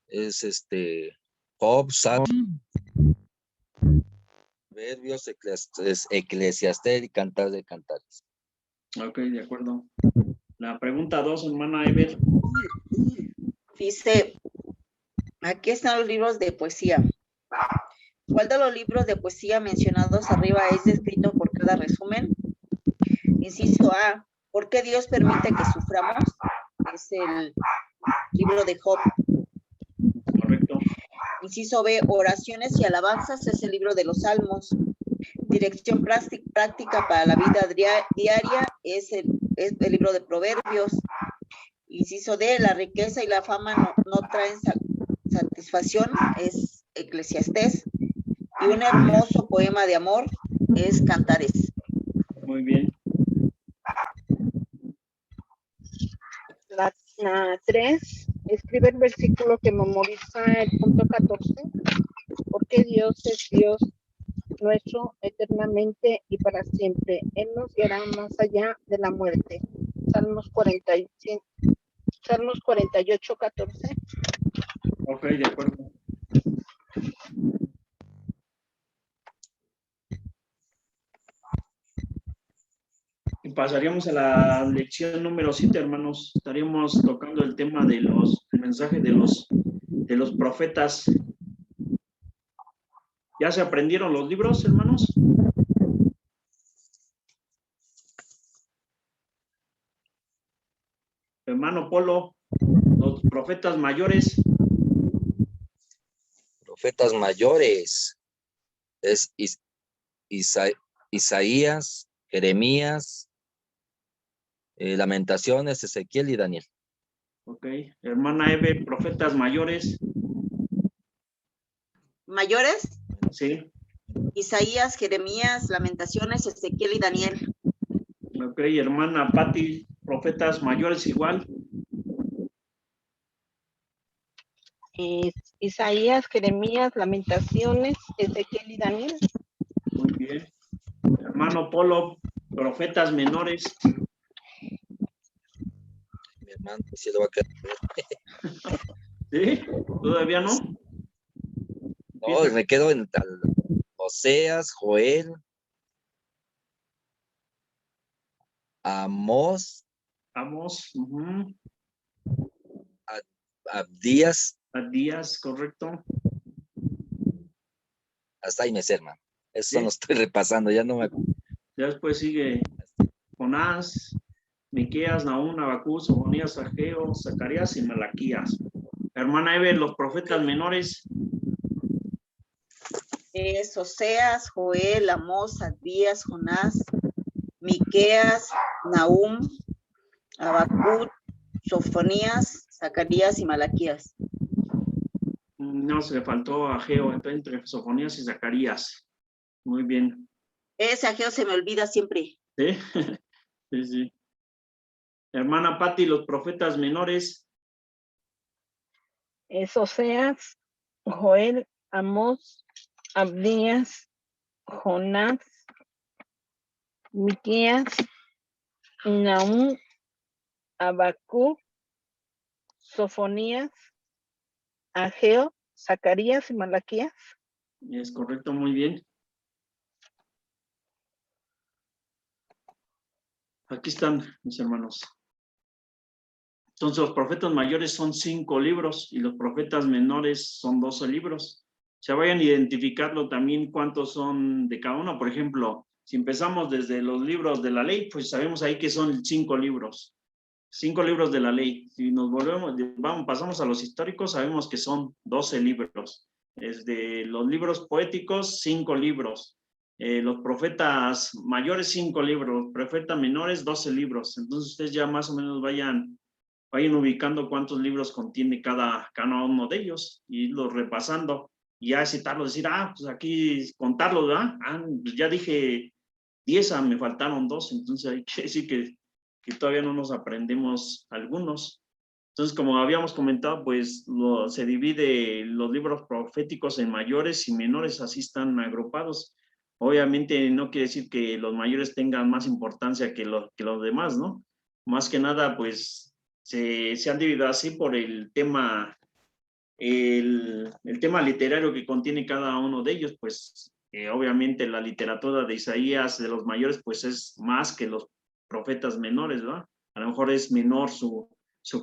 Es Job, Salmos, Proverbios, Eclesiastés y Cantar de Cantares. Ok, de acuerdo. La pregunta 2, hermana Ever. Dice, aquí están los libros de poesía. ¿Cuál de los libros de poesía mencionados arriba es descrito por cada resumen? Inciso A, ¿por qué Dios permite que suframos? Es el libro de Job. Correcto. Inciso B, oraciones y alabanzas, es el libro de los Salmos. Dirección práctica para la vida diaria es el libro de Proverbios. Inciso D, la riqueza y la fama no traen satisfacción, es Eclesiastés. Y un hermoso poema de amor es Cantares. Muy bien. La 3, escribe el versículo que memoriza el punto 14. Porque Dios es Dios nuestro eternamente y para siempre. Él nos guiará más allá de la muerte. Salmos 48, 14. Ok, de acuerdo. Y pasaríamos a la lección número 7, hermanos. Estaríamos tocando el tema de el mensaje de los profetas. ¿Ya se aprendieron los libros, hermanos? Hermano Polo, los profetas mayores. Profetas mayores. Es Isaías, Jeremías, Lamentaciones, Ezequiel y Daniel. Ok. Hermana Eve, profetas mayores. ¿Mayores? Sí. Isaías, Jeremías, Lamentaciones, Ezequiel y Daniel. Ok. Hermana Patti, profetas mayores igual. Isaías, Jeremías, Lamentaciones, Ezequiel y Daniel. Muy bien. Hermano Polo, profetas menores. Mi hermano, sí lo va a quedar. ¿Sí? ¿Todavía no? No, me quedo en Oseas, Joel, Amós, Amos. Abdías, Díaz, correcto. hasta ahí me sé, hermano. Eso Sí. lo estoy repasando, ya no me acuerdo. Ya después sigue Jonás, Miqueas, Nahum, Abacú, Sofonías, Ageo, Zacarías y Malaquías. Hermana Eve, los profetas menores. Es Oseas, Joel, Amós, Abdías, Jonás, Miqueas, Nahum, Habacuc, Sofonías, Zacarías y Malaquías. No, se le faltó a Ageo, entre Sofonías y Zacarías. Muy bien. Ese Ageo se me olvida siempre. ¿Sí? Sí, sí. Hermana Patti, los profetas menores. Es Oseas, Joel, Amós, Abdías, Jonás, Miqueas, Nahum, Habacuc, Sofonías, Ageo, Zacarías y Malaquías. Es correcto, muy bien. Aquí están mis hermanos. Entonces, los profetas mayores son 5 libros y los profetas menores son 12 libros. Se vayan a identificarlo también cuántos son de cada uno. Por ejemplo, si empezamos desde los libros de la ley, pues sabemos ahí que son 5 libros. 5 libros de la ley. Si nos pasamos a los históricos, sabemos que son 12 libros. Desde los libros poéticos, 5 libros. Los profetas mayores, 5 libros. Los profetas menores, 12 libros. Entonces ustedes ya más o menos vayan ubicando cuántos libros contiene cada uno de ellos y irlos repasando. Y ya citarlos, decir, pues aquí contarlos, ¿verdad? Pues ya dije 10, me faltaron 2, entonces hay que decir que todavía no nos aprendemos algunos. Entonces, como habíamos comentado, pues se divide los libros proféticos en mayores y menores, así están agrupados. Obviamente no quiere decir que los mayores tengan más importancia que los demás, ¿no? Más que nada, pues se han dividido así por el tema, el tema literario que contiene cada uno de ellos, pues obviamente la literatura de Isaías, de los mayores, pues es más que los profetas menores, ¿verdad? A lo mejor es menor su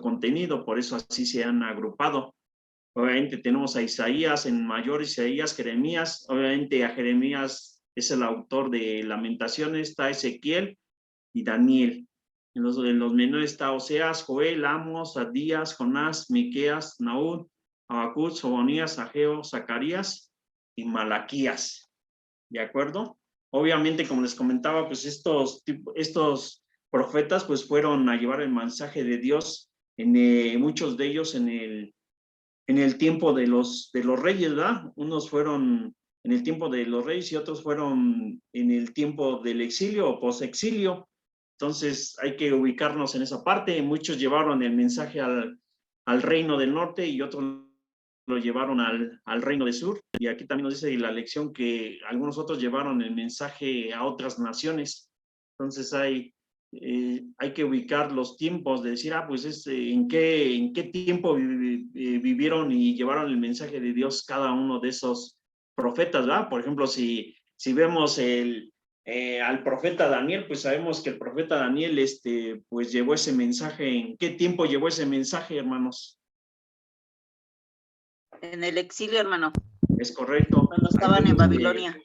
contenido, por eso así se han agrupado. Obviamente tenemos a Isaías, en mayor Isaías, Jeremías, obviamente a Jeremías es el autor de Lamentaciones, está Ezequiel y Daniel. En los menores está Oseas, Joel, Amos, Adías, Jonás, Miqueas, Nahum, Habacuc, Sofonías, Ageo, Zacarías y Malaquías. ¿De acuerdo? Obviamente, como les comentaba, pues estos profetas pues fueron a llevar el mensaje de Dios, muchos de ellos en el tiempo de los reyes, ¿verdad? Unos fueron en el tiempo de los reyes y otros fueron en el tiempo del exilio o posexilio. Entonces hay que ubicarnos en esa parte. Muchos llevaron el mensaje al reino del norte y otros lo llevaron al reino del sur. Y aquí también nos dice la lección que algunos otros llevaron el mensaje a otras naciones. Entonces hay que ubicar los tiempos de decir, pues en qué tiempo vivieron y llevaron el mensaje de Dios cada uno de esos profetas, ¿verdad? Por ejemplo, si vemos al profeta Daniel, pues sabemos que el profeta Daniel, pues llevó ese mensaje. ¿En qué tiempo llevó ese mensaje, hermanos? En el exilio, hermano. Es correcto. Cuando estaban en Babilonia.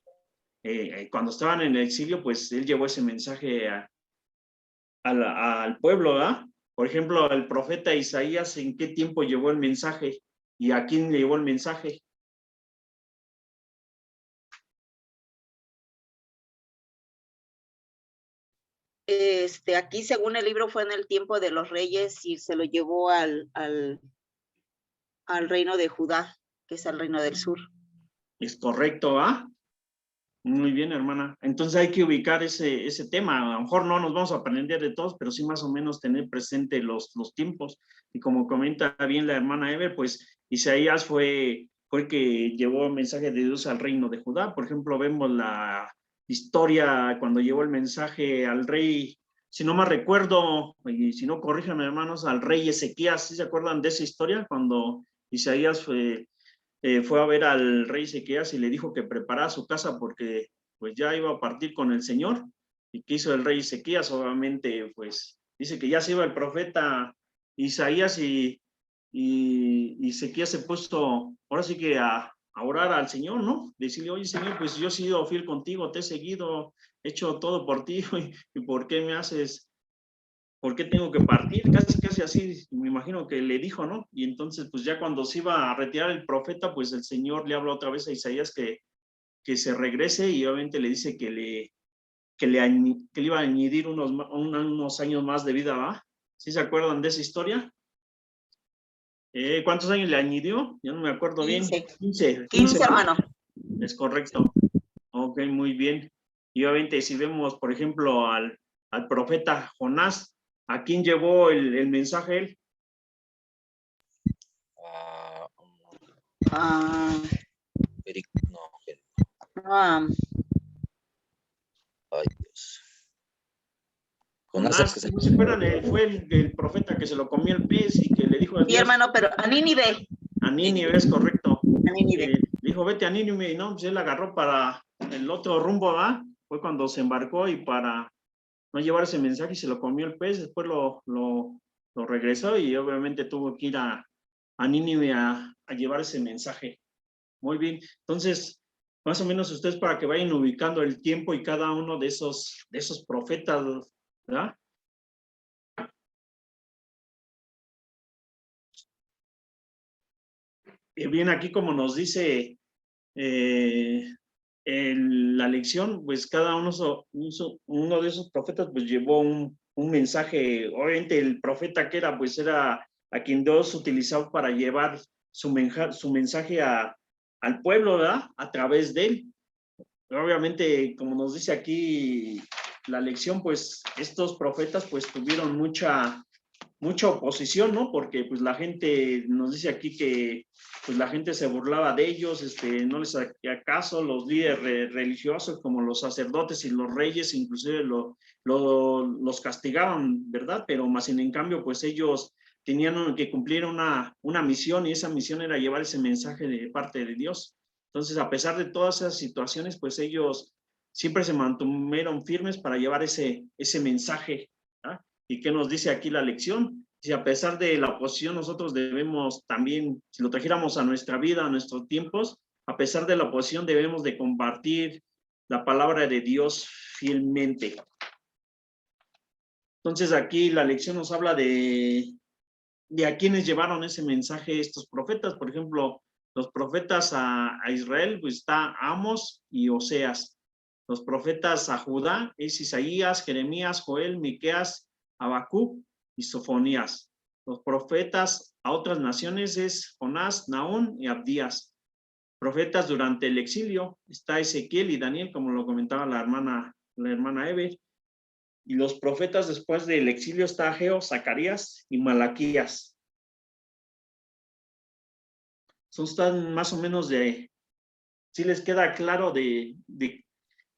Cuando estaban en el exilio, pues él llevó ese mensaje al pueblo, ¿verdad? Por ejemplo, el profeta Isaías, ¿en qué tiempo llevó el mensaje? ¿Y a quién le llevó el mensaje? Aquí, según el libro, fue en el tiempo de los reyes y se lo llevó al reino de Judá, que es el reino del sur. Es correcto, ¿ah? Muy bien, hermana. Entonces hay que ubicar ese tema. A lo mejor no nos vamos a aprender de todos, pero sí más o menos tener presente los tiempos. Y como comenta bien la hermana Ever, pues Isaías fue el que llevó el mensaje de Dios al reino de Judá. Por ejemplo, vemos la historia cuando llevó el mensaje al rey, si no me recuerdo, y si no corríjanme, hermanos, al rey Ezequías. ¿Sí se acuerdan de esa historia? Cuando Isaías fue a ver al rey Ezequías y le dijo que preparara su casa porque pues ya iba a partir con el Señor. ¿Y qué hizo el rey Ezequías? Obviamente, pues dice que ya se iba el profeta Isaías y Ezequías se puso, ahora sí que a orar al Señor, ¿no? Decirle, oye, Señor, pues yo he sido fiel contigo, te he seguido, he hecho todo por ti, ¿y por qué me haces? ¿Por qué tengo que partir? Casi así, me imagino que le dijo, ¿no? Y entonces, pues ya cuando se iba a retirar el profeta, pues el Señor le habla otra vez a Isaías que se regrese y obviamente le dice que le iba a añadir unos años más de vida, ¿va? ¿Sí se acuerdan de esa historia? ¿Cuántos años le añadió? Ya no me acuerdo 15. bien. 15, hermano. Es correcto. Ok, muy bien. Y obviamente si vemos, por ejemplo, al profeta Jonás, ¿a quién llevó el mensaje él? Ay, Dios. Jonás, ¿no se acuerdan? Fue el profeta que se lo comió el pez y que le dijo a Dios. Sí, hermano, pero a Nínive. A Nínive, es correcto. A Nínive. Dijo, vete a Nínive, y no, pues él agarró para el otro rumbo, ¿va? Fue cuando se embarcó y para no llevar ese mensaje y se lo comió el pez, después lo regresó y obviamente tuvo que ir a Nínive a llevar ese mensaje. Muy bien, entonces, más o menos ustedes para que vayan ubicando el tiempo y cada uno de esos profetas, ¿verdad? Bien, aquí como nos dice la lección, pues cada uno de esos profetas pues llevó un mensaje. Obviamente el profeta que era, pues era a quien Dios utilizaba para llevar su mensaje al pueblo, ¿verdad? A través de él. Obviamente, como nos dice aquí la lección, pues estos profetas pues tuvieron mucha oposición, ¿no? Porque pues la gente nos dice aquí que pues la gente se burlaba de ellos, no les hacía caso, los líderes religiosos como los sacerdotes y los reyes inclusive los castigaban, ¿verdad? Pero más en cambio pues ellos tenían que cumplir una misión y esa misión era llevar ese mensaje de parte de Dios. Entonces, a pesar de todas esas situaciones, pues ellos siempre se mantuvieron firmes para llevar ese mensaje, ¿verdad? ¿Y qué nos dice aquí la lección? si a pesar de la oposición nosotros debemos también, si lo trajéramos a nuestra vida, a nuestros tiempos, a pesar de la oposición debemos de compartir la palabra de Dios fielmente. Entonces aquí la lección nos habla de a quienes llevaron ese mensaje estos profetas. Por ejemplo, los profetas a Israel, pues está Amos y Oseas. Los profetas a Judá es Isaías, Jeremías, Joel, Miqueas, Habacuc y Sofonías. Los profetas a otras naciones es Jonás, Nahum y Abdías. Profetas durante el exilio está Ezequiel y Daniel, como lo comentaba la hermana Ever. Y los profetas después del exilio está Ageo, Zacarías y Malaquías. Están más o menos sí les queda claro de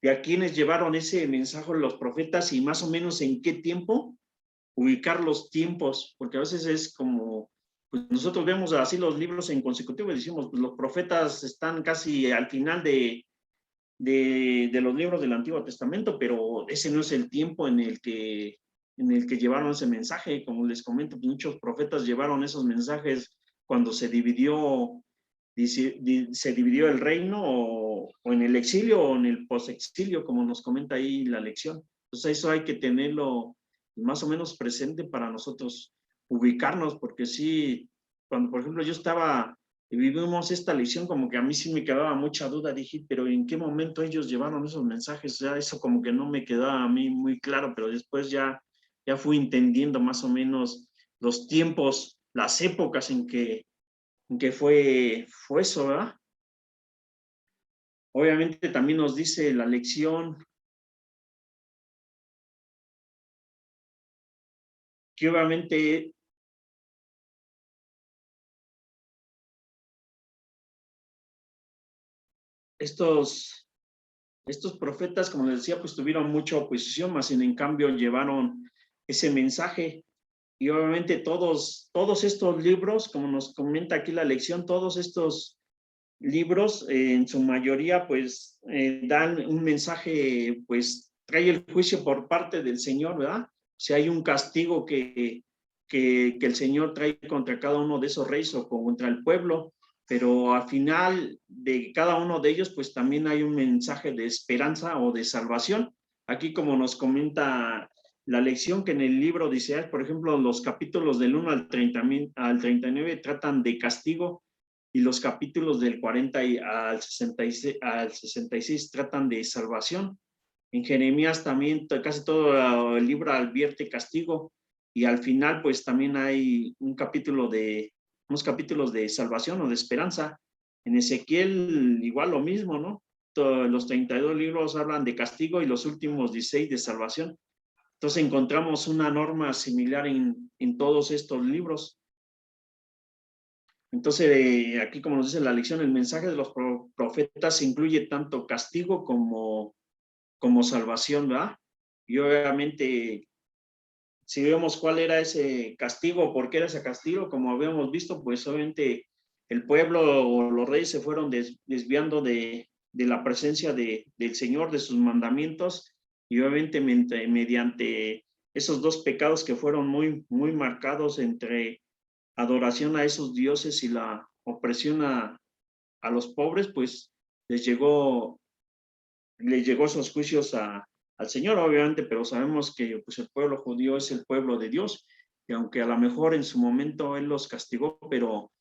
a quiénes llevaron ese mensaje los profetas y más o menos en qué tiempo, ubicar los tiempos, porque a veces es como, pues nosotros vemos así los libros en consecutivo y decimos, pues los profetas están casi al final de los libros del Antiguo Testamento, pero ese no es el tiempo en el que llevaron ese mensaje. Como les comento, muchos profetas llevaron esos mensajes cuando se dividió el reino o en el exilio o en el posexilio, como nos comenta ahí la lección. Entonces eso hay que tenerlo más o menos presente para nosotros ubicarnos, porque sí, cuando por ejemplo yo estaba y vivimos esta lección, como que a mí sí me quedaba mucha duda, dije, pero ¿en qué momento ellos llevaron esos mensajes? Ya eso como que no me quedaba a mí muy claro, pero después ya fui entendiendo más o menos los tiempos, las épocas en que fue eso, ¿verdad? Obviamente también nos dice la lección que obviamente estos profetas, como les decía, pues tuvieron mucha oposición, más en cambio llevaron ese mensaje. Y obviamente todos estos libros, como nos comenta aquí la lección, todos estos libros, en su mayoría, pues dan un mensaje, pues trae el juicio por parte del Señor, ¿verdad? Si hay un castigo que el Señor trae contra cada uno de esos reyes o contra el pueblo, pero al final de cada uno de ellos, pues también hay un mensaje de esperanza o de salvación. Aquí, como nos comenta la lección, que en el libro dice, por ejemplo, los capítulos del 1 al 39 tratan de castigo, y los capítulos del 40 al 66 tratan de salvación. En Jeremías también casi todo el libro advierte castigo, y al final pues también hay unos capítulos de salvación o de esperanza. En Ezequiel igual lo mismo, ¿no? Los 32 libros hablan de castigo y los últimos 16 de salvación. Entonces encontramos una norma similar en todos estos libros. Entonces, aquí como nos dice la lección, el mensaje de los profetas incluye tanto castigo como salvación, ¿verdad? Y obviamente, si vemos cuál era ese castigo, por qué era ese castigo, como habíamos visto, pues obviamente el pueblo o los reyes se fueron desviando de la presencia del Señor, de sus mandamientos, y obviamente mediante esos dos pecados que fueron muy, muy marcados entre adoración a esos dioses y la opresión a los pobres, pues les llegó esos juicios al Señor, obviamente, pero sabemos que pues, el pueblo judío es el pueblo de Dios, y aunque a lo mejor en su momento Él los castigó, pero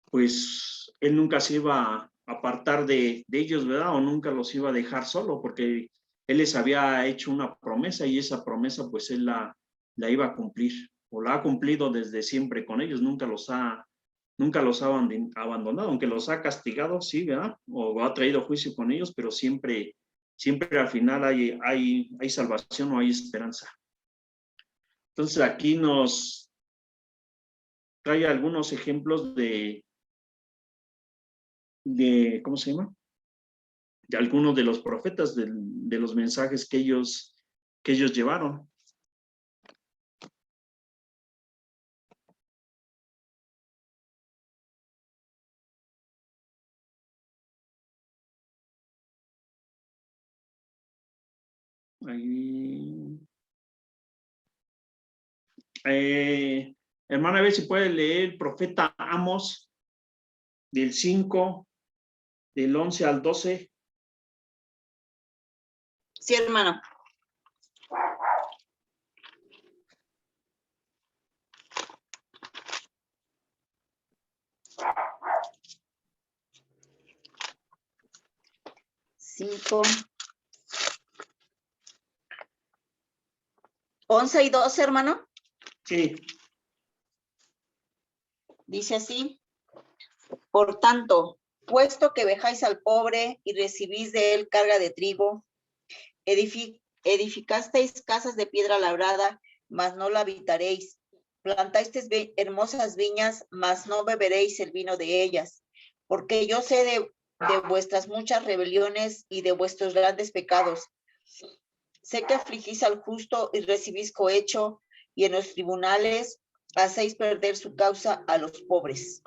pues Él nunca se iba a apartar de ellos, ¿verdad? O nunca los iba a dejar solo, porque Él les había hecho una promesa, y esa promesa pues Él la iba a cumplir, o la ha cumplido desde siempre con ellos, nunca los ha abandonado, aunque los ha castigado, sí, ¿verdad? O ha traído juicio con ellos, pero siempre al final hay salvación o hay esperanza. Entonces aquí nos trae algunos ejemplos ¿cómo se llama? De algunos de los profetas, de los mensajes que ellos llevaron. Ahí, Hermana, a ver si puede leer el profeta Amos, del 5, del 11 al 12. Sí, hermano. Cinco. 11 y 12, hermano. Sí. Dice así: por tanto, puesto que vejáis al pobre y recibís de él carga de trigo, edificasteis casas de piedra labrada, mas no la habitaréis. Plantasteis hermosas viñas, mas no beberéis el vino de ellas. Porque yo sé de vuestras muchas rebeliones y de vuestros grandes pecados. Sé que afligís al justo y recibís cohecho, y en los tribunales hacéis perder su causa a los pobres.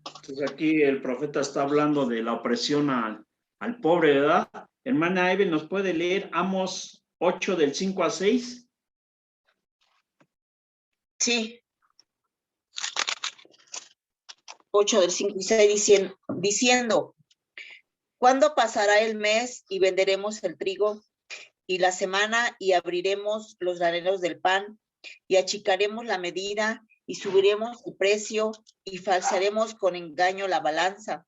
Entonces aquí el profeta está hablando de la opresión al pobre, ¿verdad? Hermana Eve, ¿nos puede leer Amos 8 del 5 al 6? Sí. 8 del 5 y 6 diciendo, ¿cuándo pasará el mes y venderemos el trigo? Y la semana y abriremos los graneros del pan y achicaremos la medida y subiremos el precio y falsearemos con engaño la balanza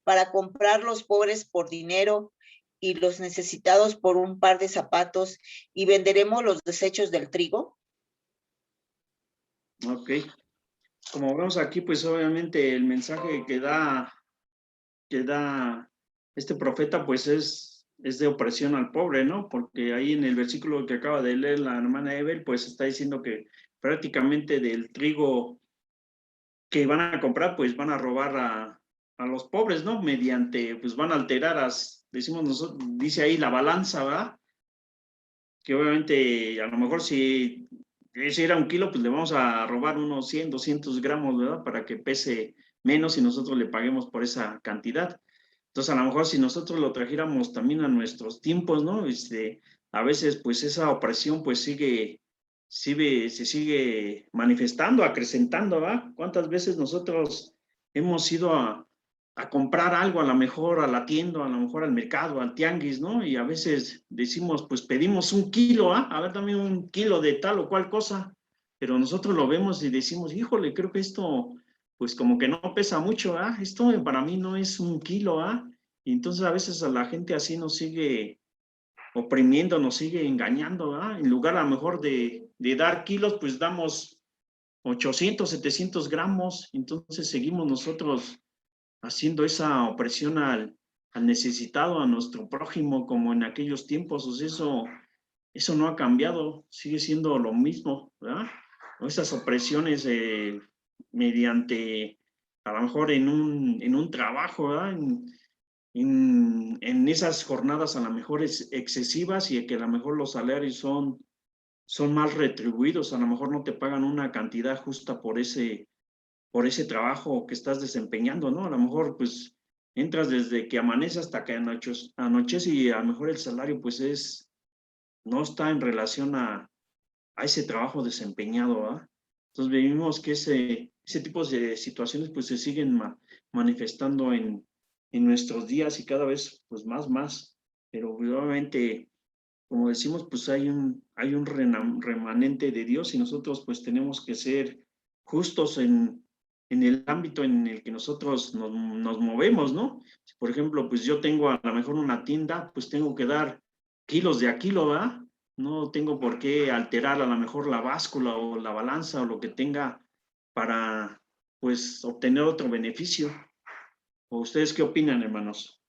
para comprar los pobres por dinero y los necesitados por un par de zapatos y venderemos los desechos del trigo. Ok. Como vemos aquí, pues obviamente el mensaje que da este profeta, pues es de opresión al pobre, ¿no? Porque ahí en el versículo que acaba de leer la hermana Evel, pues está diciendo que prácticamente del trigo que van a comprar, pues van a robar a los pobres, ¿no? Mediante, pues van a alterar, decimos nosotros, dice ahí la balanza, ¿verdad? Que obviamente a lo mejor si ese era 1 kilo, pues le vamos a robar unos 100, 200 gramos, ¿verdad? Para que pese menos y nosotros le paguemos por esa cantidad. Entonces, a lo mejor si nosotros lo trajéramos también a nuestros tiempos, ¿no? A veces, pues esa opresión, pues se sigue manifestando, acrecentando, ¿verdad? ¿Cuántas veces nosotros hemos ido a comprar algo, a lo mejor a la tienda, a lo mejor al mercado, al tianguis, ¿no? Y a veces decimos, pues pedimos 1 kilo, ¿ah? A ver, dame 1 kilo de tal o cual cosa, pero nosotros lo vemos y decimos, híjole, creo que esto, pues como que no pesa mucho, ¿ah? Esto para mí no es 1 kilo, ¿ah? Y entonces a veces a la gente así nos sigue oprimiendo, nos sigue engañando, ¿ah? En lugar a lo mejor de dar kilos, pues damos 800, 700 gramos, entonces seguimos nosotros haciendo esa opresión al necesitado, a nuestro prójimo, como en aquellos tiempos. O sea, eso no ha cambiado, sigue siendo lo mismo, ¿verdad? O esas opresiones mediante, a lo mejor en un trabajo, ¿verdad? En esas jornadas a lo mejor excesivas y que a lo mejor los salarios son mal retribuidos, a lo mejor no te pagan una cantidad justa por ese trabajo que estás desempeñando, ¿no? A lo mejor, pues, entras desde que amanece hasta que anochece y a lo mejor el salario, pues, no está en relación a ese trabajo desempeñado, ¿verdad? Entonces, vimos que ese tipo de situaciones, pues, se siguen manifestando en nuestros días y cada vez, pues, más. Pero, obviamente, como decimos, pues, hay un remanente de Dios y nosotros, pues, tenemos que ser justos en el ámbito en el que nosotros nos movemos, ¿no? Si, por ejemplo, pues yo tengo a lo mejor una tienda, pues tengo que dar kilos de a kilo, ¿verdad? No tengo por qué alterar a lo mejor la báscula o la balanza o lo que tenga para, pues, obtener otro beneficio. ¿O ustedes qué opinan, hermanos?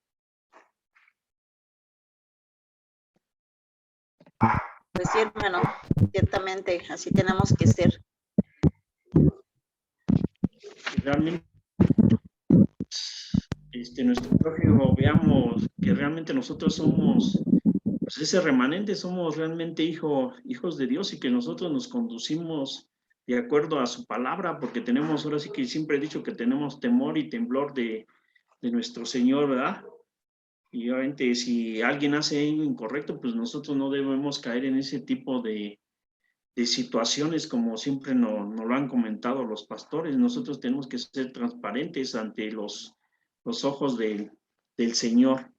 Pues sí, hermano, ciertamente, así tenemos que ser. Realmente nuestro prójimo, veamos que realmente nosotros somos, pues ese remanente, somos realmente hijos de Dios y que nosotros nos conducimos de acuerdo a su palabra, porque tenemos, ahora sí que siempre he dicho que tenemos temor y temblor de nuestro Señor, ¿verdad? Y obviamente si alguien hace algo incorrecto, pues nosotros no debemos caer en ese tipo de situaciones como siempre nos lo han comentado los pastores. Nosotros tenemos que ser transparentes ante los ojos del Señor.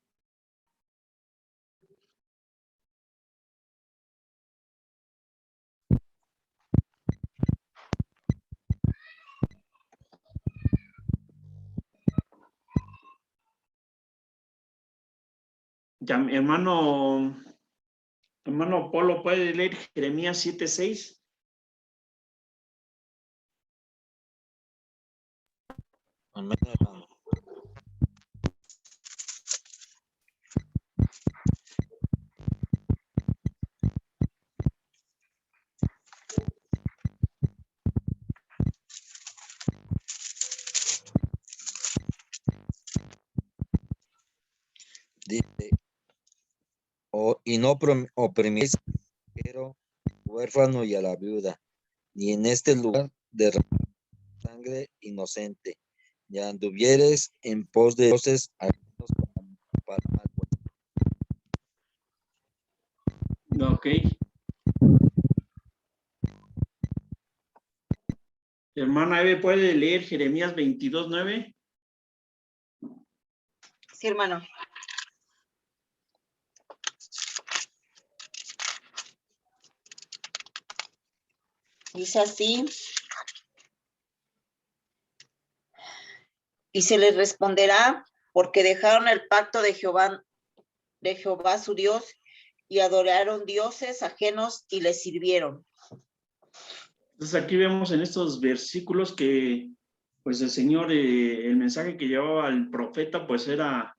Ya, hermano Polo, ¿puede leer Jeremías 7:6? Amén, hermano. Dice, y no opriméis al huérfano y a la viuda, ni en este lugar derraméis sangre inocente, ni anduvieres en pos de dioses ajenos para mal. Ok. Hermana Eve, ¿puede leer Jeremías 22:9? Sí, hermano. Dice así. Y se les responderá, porque dejaron el pacto de Jehová su Dios, y adoraron dioses ajenos y les sirvieron. Entonces aquí vemos en estos versículos que pues el Señor, el mensaje que llevaba el profeta pues era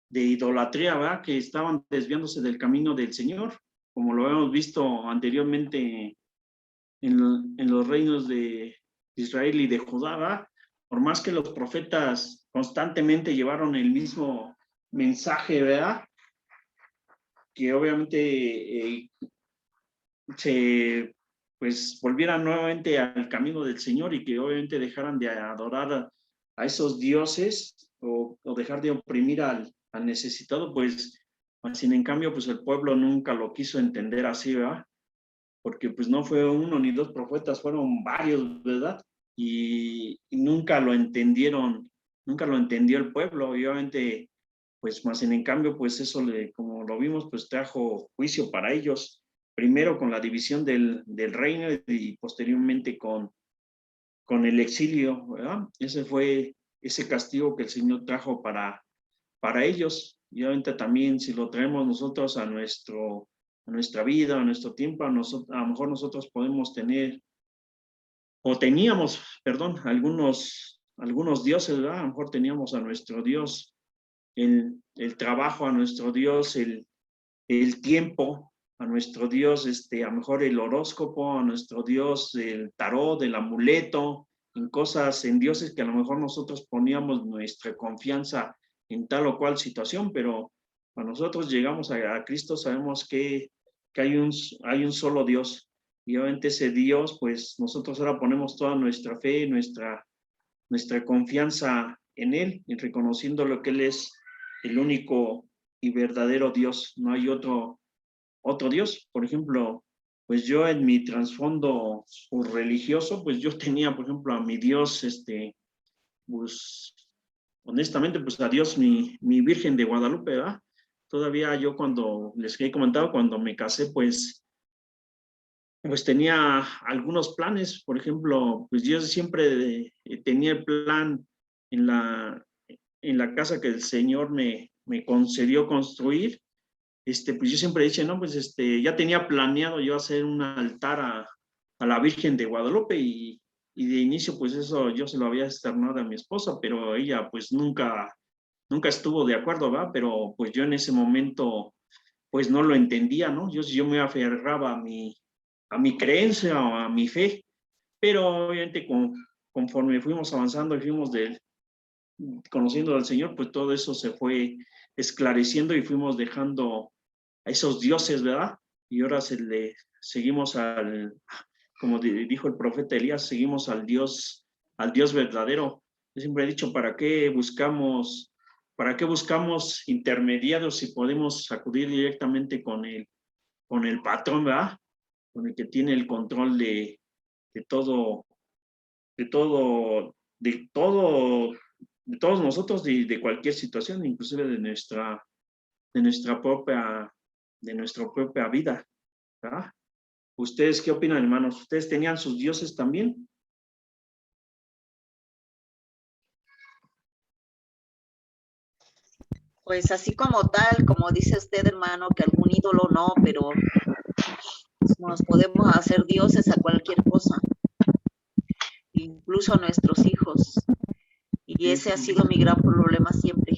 de idolatría, ¿verdad? Que estaban desviándose del camino del Señor, como lo hemos visto anteriormente en los reinos de Israel y de Judá, ¿verdad? Por más que los profetas constantemente llevaron el mismo mensaje, ¿verdad? Que obviamente se pues volvieran nuevamente al camino del Señor y que obviamente dejaran de adorar a esos dioses o dejar de oprimir al necesitado, pues sin en cambio pues el pueblo nunca lo quiso entender así, ¿verdad? Porque pues no fue uno ni dos profetas, fueron varios, ¿verdad? Y nunca lo entendieron, nunca lo entendió el pueblo, y obviamente pues más en cambio pues eso como lo vimos pues trajo juicio para ellos, primero con la división del reino y posteriormente con el exilio, ¿verdad? Ese fue ese castigo que el Señor trajo para ellos, y obviamente también si lo traemos nosotros a nuestra vida, a nuestro tiempo, a lo mejor nosotros podemos tener, o teníamos, perdón, algunos dioses, ¿verdad? A lo mejor teníamos a nuestro Dios el trabajo, a nuestro Dios el tiempo, a nuestro Dios, a lo mejor el horóscopo, a nuestro Dios el tarot, el amuleto, en dioses que a lo mejor nosotros poníamos nuestra confianza en tal o cual situación, pero cuando nosotros llegamos a Cristo sabemos que hay un solo Dios, y obviamente ese Dios, pues nosotros ahora ponemos toda nuestra fe, nuestra confianza en Él, y reconociendo lo que Él es el único y verdadero Dios. No hay otro Dios. Por ejemplo, pues yo en mi trasfondo religioso, pues yo tenía, por ejemplo, a mi Dios, pues honestamente, pues a Dios, mi Virgen de Guadalupe, ¿verdad? Todavía yo cuando les he comentado, cuando me casé, pues tenía algunos planes. Por ejemplo, pues yo siempre tenía el plan en la casa que el Señor me concedió construir. Pues yo siempre dije, no, pues ya tenía planeado yo hacer un altar a la Virgen de Guadalupe, y de inicio pues eso yo se lo había externado a mi esposa, pero ella pues nunca estuvo de acuerdo, ¿verdad? Pero pues yo en ese momento pues no lo entendía, ¿no? Yo me aferraba a mi creencia o a mi fe, pero obviamente conforme fuimos avanzando y fuimos conociendo al Señor, pues todo eso se fue esclareciendo y fuimos dejando a esos dioses, ¿verdad? Y ahora seguimos como dijo el profeta Elías, seguimos al Dios verdadero. Yo siempre he dicho, ¿para qué buscamos intermediarios si podemos acudir directamente con el patrón, ¿verdad? con el que tiene el control de todo, de todo, de todo, de todos nosotros y de cualquier situación, inclusive de nuestra propia vida, ¿verdad? ¿Ustedes qué opinan, hermanos? ¿Ustedes tenían sus dioses también? Pues así como tal, como dice usted, hermano, que algún ídolo no, pero nos podemos hacer dioses a cualquier cosa, incluso a nuestros hijos. Y ese ha sido mi gran problema siempre.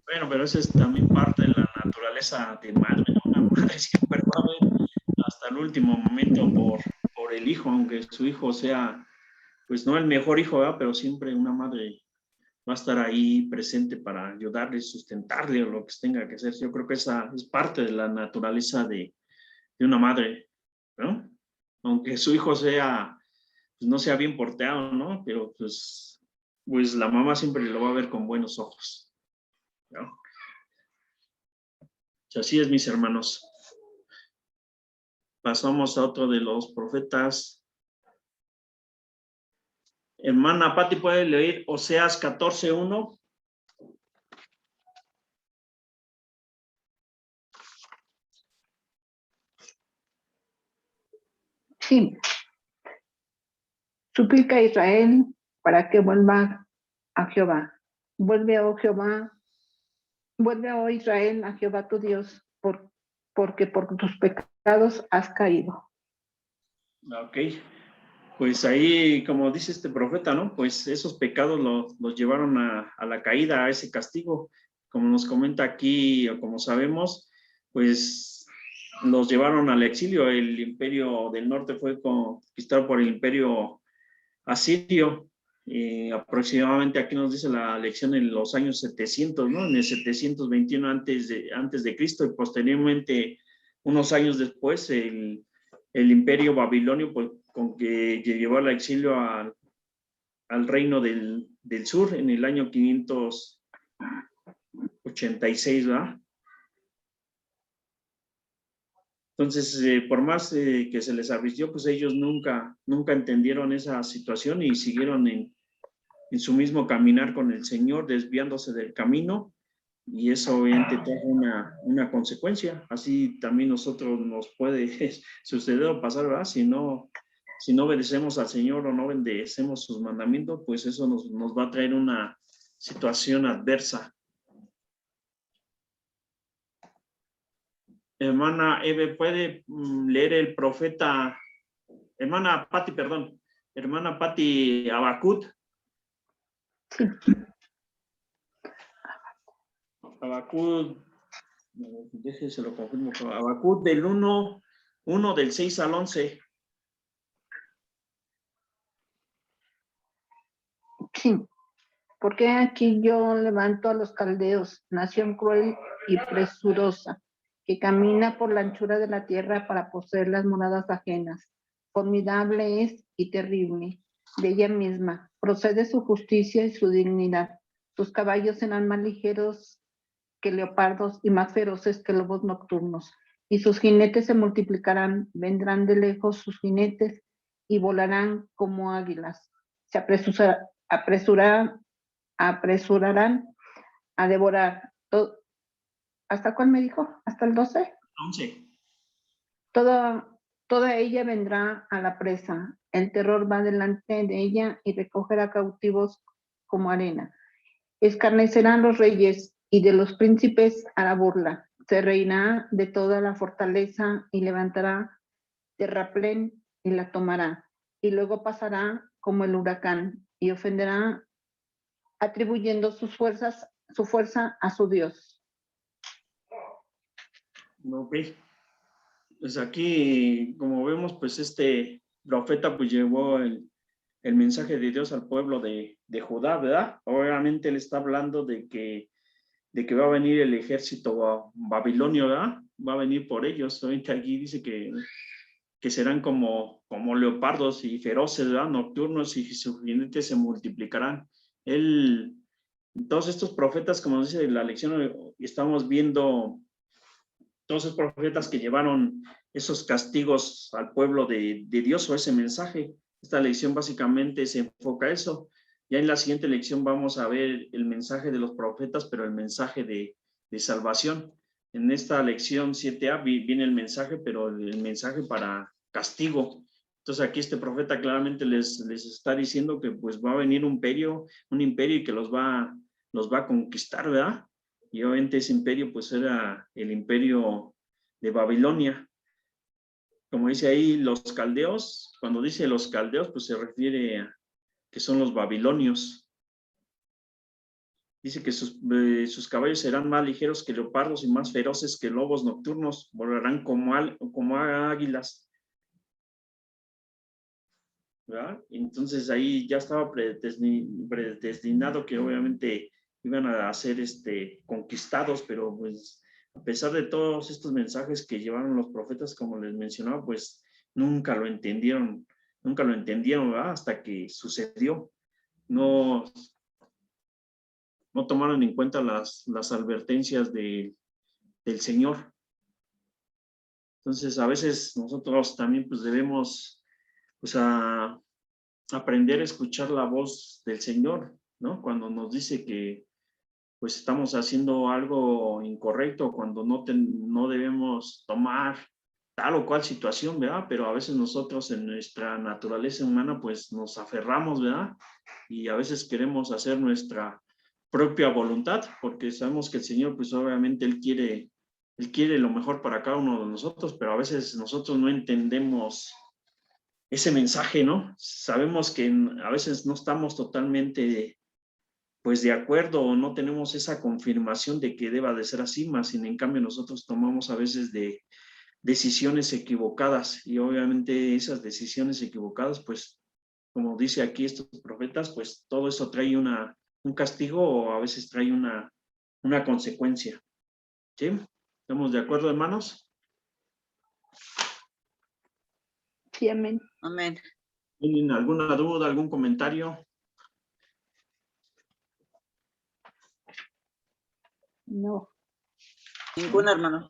Bueno, pero eso es también parte de la naturaleza de madre, ¿no? Una madre siempre va a ver hasta el último momento por el hijo, aunque su hijo sea, pues no el mejor hijo, ¿verdad? Pero siempre una madre va a estar ahí presente para ayudarle, sustentarle o lo que tenga que hacer. Yo creo que esa es parte de la naturaleza de una madre, ¿no? Aunque su hijo sea, pues no sea bien porteado, ¿no? Pero pues la mamá siempre lo va a ver con buenos ojos, ¿no? Así es, mis hermanos. Pasamos a otro de los profetas. Hermana Pati, ¿puede leer Oseas 14:1? Sí. Suplica a Israel para que vuelva a Jehová. Vuelve, oh Jehová, vuelve, oh Israel, a Jehová tu Dios, porque por tus pecados has caído. Ok. Pues ahí, como dice este profeta, ¿no? Pues esos pecados los llevaron a la caída, a ese castigo. Como nos comenta aquí, o como sabemos, pues los llevaron al exilio. El imperio del norte fue conquistado por el imperio asirio. Aproximadamente aquí nos dice la lección en los años 700, ¿no? En el 721 antes de Cristo, y posteriormente, unos años después, el imperio babilonio, pues, con que llevó al exilio al reino del sur en el año 586, ¿verdad? Entonces, por más que se les advirtió, pues ellos nunca entendieron esa situación y siguieron en su mismo caminar con el Señor, desviándose del camino, y eso obviamente trajo una consecuencia. Así también nosotros nos puede suceder o pasar, ¿verdad? Si no obedecemos al Señor o no obedecemos sus mandamientos, pues eso nos va a traer una situación adversa. Hermana Eve, ¿puede leer el profeta? Hermana Pati, perdón. Hermana Pati, Habacuc. Sí. Habacuc, déjese lo confirmo. Habacuc del 1 del 6 al 11. Sí. Porque aquí yo levanto a los caldeos, nación cruel y presurosa, que camina por la anchura de la tierra para poseer las moradas ajenas. Formidable es y terrible, de ella misma. Procede su justicia y su dignidad. Sus caballos serán más ligeros que leopardos y más feroces que lobos nocturnos. Y sus jinetes se multiplicarán, vendrán de lejos sus jinetes y volarán como águilas. Se apresurarán a devorar. ¿Hasta cuál me dijo? ¿Hasta el 12? 11. Toda ella vendrá a la presa. El terror va delante de ella y recogerá cautivos como arena. Escarnecerán los reyes y de los príncipes a la burla. Se reirá de toda la fortaleza y levantará terraplén y la tomará. Y luego pasará como el huracán y ofenderá atribuyendo su fuerza a su Dios. Ok. Pues aquí, como vemos, pues este profeta pues llevó el mensaje de Dios al pueblo de Judá, ¿verdad? Obviamente él está hablando de que va a venir el ejército babilonio, ¿verdad? Va a venir por ellos. Ahorita aquí dice que serán como leopardos y feroces, ¿verdad? Nocturnos, y sus jinetes se multiplicarán. Todos estos profetas, como dice la lección, estamos viendo todos esos profetas que llevaron esos castigos al pueblo de Dios o ese mensaje. Esta lección básicamente se enfoca a eso. Ya en la siguiente lección vamos a ver el mensaje de los profetas, pero el mensaje de salvación. En esta lección 7a viene el mensaje, pero el mensaje para castigo. Entonces aquí este profeta claramente les está diciendo que pues va a venir un imperio y que los va a conquistar, ¿verdad? Y obviamente ese imperio pues era el imperio de Babilonia. Como dice ahí, los caldeos, cuando dice los caldeos, pues se refiere a que son los babilonios. Dice que sus caballos serán más ligeros que leopardos y más feroces que lobos nocturnos, volarán como águilas. ¿Verdad? Entonces ahí ya estaba predestinado que obviamente iban a ser conquistados, pero pues a pesar de todos estos mensajes que llevaron los profetas, como les mencionaba, pues nunca lo entendieron, ¿verdad? Hasta que sucedió. No tomaron en cuenta las advertencias del Señor. Entonces, a veces nosotros también pues debemos pues aprender a escuchar la voz del Señor, ¿no? Cuando nos dice que pues estamos haciendo algo incorrecto, cuando no debemos tomar tal o cual situación, ¿verdad? Pero a veces nosotros en nuestra naturaleza humana pues nos aferramos, ¿verdad? Y a veces queremos hacer nuestra propia voluntad, porque sabemos que el Señor pues obviamente Él quiere lo mejor para cada uno de nosotros, pero a veces nosotros no entendemos ese mensaje, ¿no? Sabemos que a veces no estamos totalmente pues de acuerdo o no tenemos esa confirmación de que deba de ser así, más sin en cambio nosotros tomamos a veces decisiones equivocadas y obviamente esas decisiones equivocadas, pues como dice aquí estos profetas, pues todo eso trae un castigo o a veces trae una consecuencia. ¿Sí? ¿Estamos de acuerdo, hermanos? Sí, amén. Amén. ¿Tienen alguna duda, algún comentario? No. Ninguna, hermano.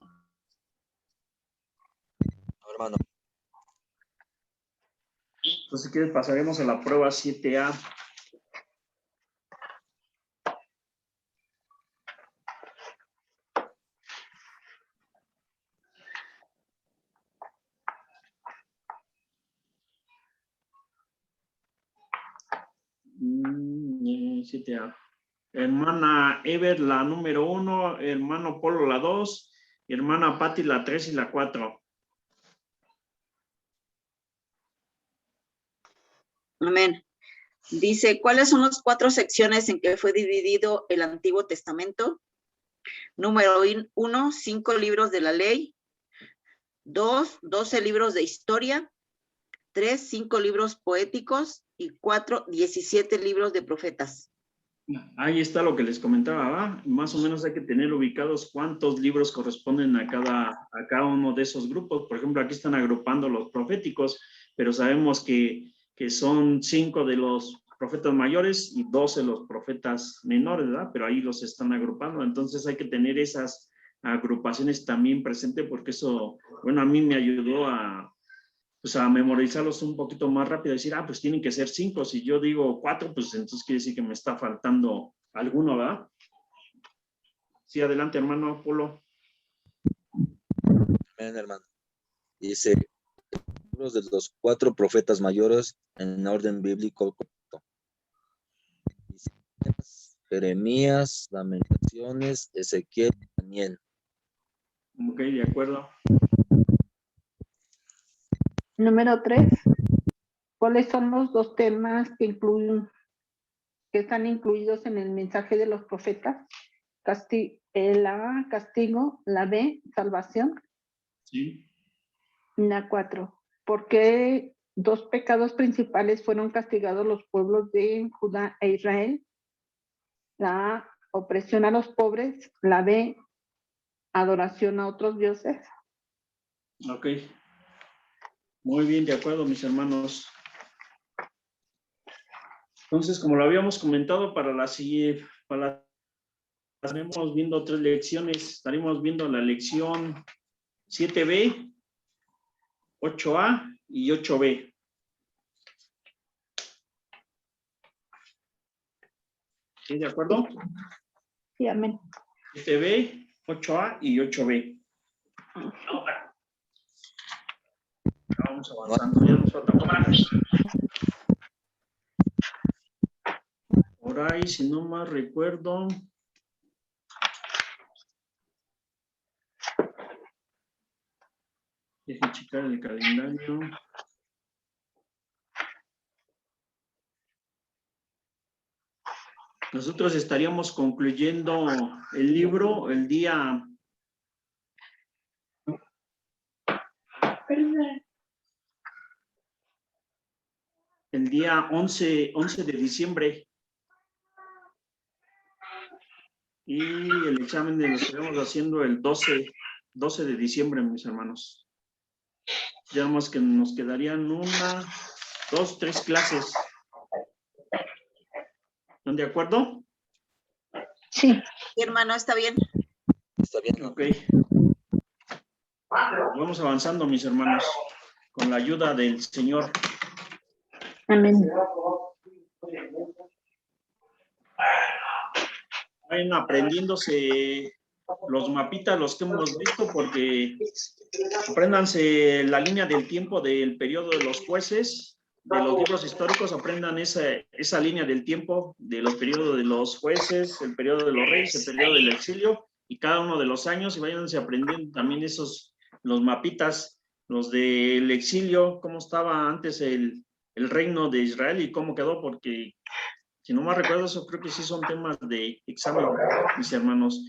No, hermano. Entonces, si quieres, pasaremos a la prueba 7A. Siete A. Hermana Ever, la número 1, hermano Polo, la 2, hermana Patti, la 3 y la 4. Amén. Dice, ¿cuáles son las 4 secciones en que fue dividido el Antiguo Testamento? Número 1, 5 libros de la ley. 2, 12 libros de historia. 3, 5 libros poéticos. Y 4, 17 libros de profetas. Ahí está lo que les comentaba, ¿va? Más o menos hay que tener ubicados cuántos libros corresponden a cada uno de esos grupos. Por ejemplo, aquí están agrupando los proféticos, pero sabemos que son 5 de los profetas mayores y 12 los profetas menores, ¿verdad? Pero ahí los están agrupando. Entonces hay que tener esas agrupaciones también presentes porque eso, bueno, a mí me ayudó a memorizarlos un poquito más rápido, decir, pues tienen que ser 5, si yo digo 4, pues entonces quiere decir que me está faltando alguno, ¿verdad? Sí, adelante, hermano Polo. Amén, hermano. Dice, libros de los 4 profetas mayores en orden bíblico correcto. Jeremías, Lamentaciones, Ezequiel, Daniel. Ok, de acuerdo. Número 3. ¿Cuáles son los 2 temas que están incluidos en el mensaje de los profetas? La A, castigo, la B, salvación. Sí. La 4. ¿Por qué 2 pecados principales fueron castigados los pueblos de Judá e Israel? La A, opresión a los pobres. La B, adoración a otros dioses. Ok. Muy bien, de acuerdo, mis hermanos. Entonces, como lo habíamos comentado, estaremos viendo 3 lecciones. Estaremos viendo la lección 7B, 8A y 8B. ¿Sí, de acuerdo? Sí, amén. 7B, 8A y 8B. Vamos avanzando, ya nos falta poquito. Por ahí, si no más recuerdo. Dejen checar el calendario. Nosotros estaríamos concluyendo el libro el día... El día 11 de diciembre. Y el examen lo estaremos haciendo el 12 de diciembre, mis hermanos. Ya más que nos quedarían 1, 2, 3 clases. ¿Están de acuerdo? Sí. Sí, hermano, está bien. Está bien. Ok. Vamos avanzando, mis hermanos, con la ayuda del Señor. Amén. Vayan aprendiéndose los mapitas, los que hemos visto, porque apréndanse la línea del tiempo del periodo de los jueces, de los libros históricos, aprendan esa línea del tiempo de los periodos de los jueces, el periodo de los reyes, el periodo del exilio, y cada uno de los años, y váyanse aprendiendo también los mapitas, los del exilio, cómo estaba antes el reino de Israel y cómo quedó, porque si no más recuerdo, eso creo que sí son temas de examen, mis hermanos.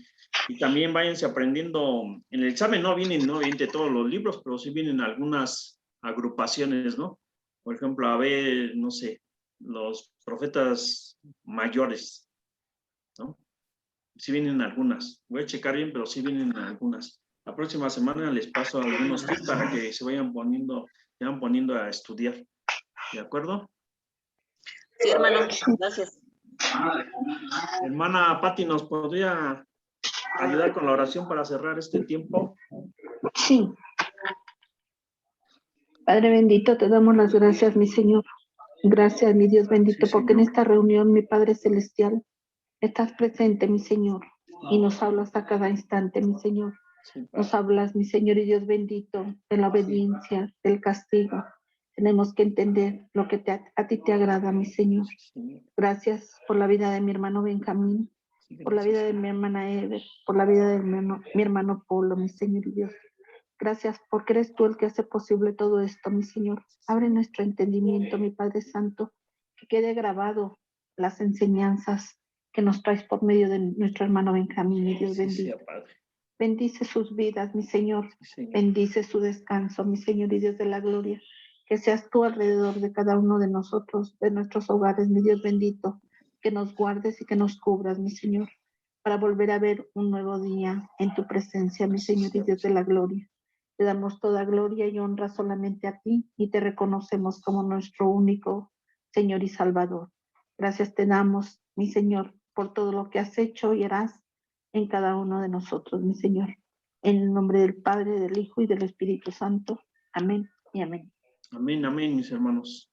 Y también váyanse aprendiendo, en el examen no vienen de todos los libros, pero sí vienen algunas agrupaciones, ¿no? Por ejemplo, a ver, no sé, los profetas mayores, ¿no? Sí vienen algunas. Voy a checar bien, pero sí vienen algunas. La próxima semana les paso algunos tips para que se vayan poniendo a estudiar. ¿De acuerdo? Sí, hermano, gracias. Hermana Patti, ¿nos podría ayudar con la oración para cerrar este tiempo? Sí. Padre bendito, te damos las gracias, mi Señor. Gracias, mi Dios bendito, Sí, porque en Señor. esta reunión, mi Padre Celestial, estás presente, mi Señor, y nos hablas a cada instante, mi Señor. Sí, Padre. Nos hablas, mi Señor y Dios bendito, de la obediencia, del castigo. Tenemos que entender lo que a ti te agrada, mi Señor. Señor. Gracias por la vida de mi hermano Benjamín, Sí, por la vida de mi hermana Ever, por la vida de mi hermano Polo, mi Señor y Dios. Gracias porque eres tú el que hace posible todo esto, mi Señor. Abre nuestro entendimiento, mi Padre Santo, que quede grabado las enseñanzas que nos traes por medio de nuestro hermano Benjamín, mi Dios Sí, bendito. sea, Padre. Bendice sus vidas, mi Señor. Sí, Señor. Bendice su descanso, mi Señor y Dios de la gloria. Que seas tú alrededor de cada uno de nosotros, de nuestros hogares, mi Dios bendito. Que nos guardes y que nos cubras, mi Señor, para volver a ver un nuevo día en tu presencia, mi Señor y Dios de la gloria. Te damos toda gloria y honra solamente a ti y te reconocemos como nuestro único Señor y Salvador. Gracias te damos, mi Señor, por todo lo que has hecho y harás en cada uno de nosotros, mi Señor. En el nombre del Padre, del Hijo y del Espíritu Santo. Amén y amén. Amén, amén, mis hermanos.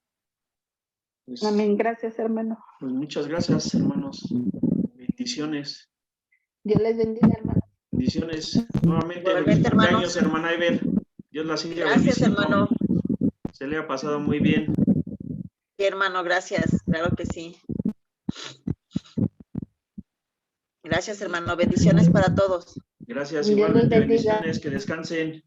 Pues, Amén. Gracias, hermano. pues muchas gracias, hermanos. Bendiciones. Dios les bendiga, hermano. Bendiciones. Nuevamente, Igualmente, feliz hermano. cumpleaños, hermana Ever. Dios la siga Gracias, bendiciendo. hermano. Se le ha pasado muy bien. Sí, hermano, gracias. Claro que sí. Gracias, hermano. Bendiciones para todos. Gracias, Dios los igualmente, bendiga. bendiciones. Que descansen.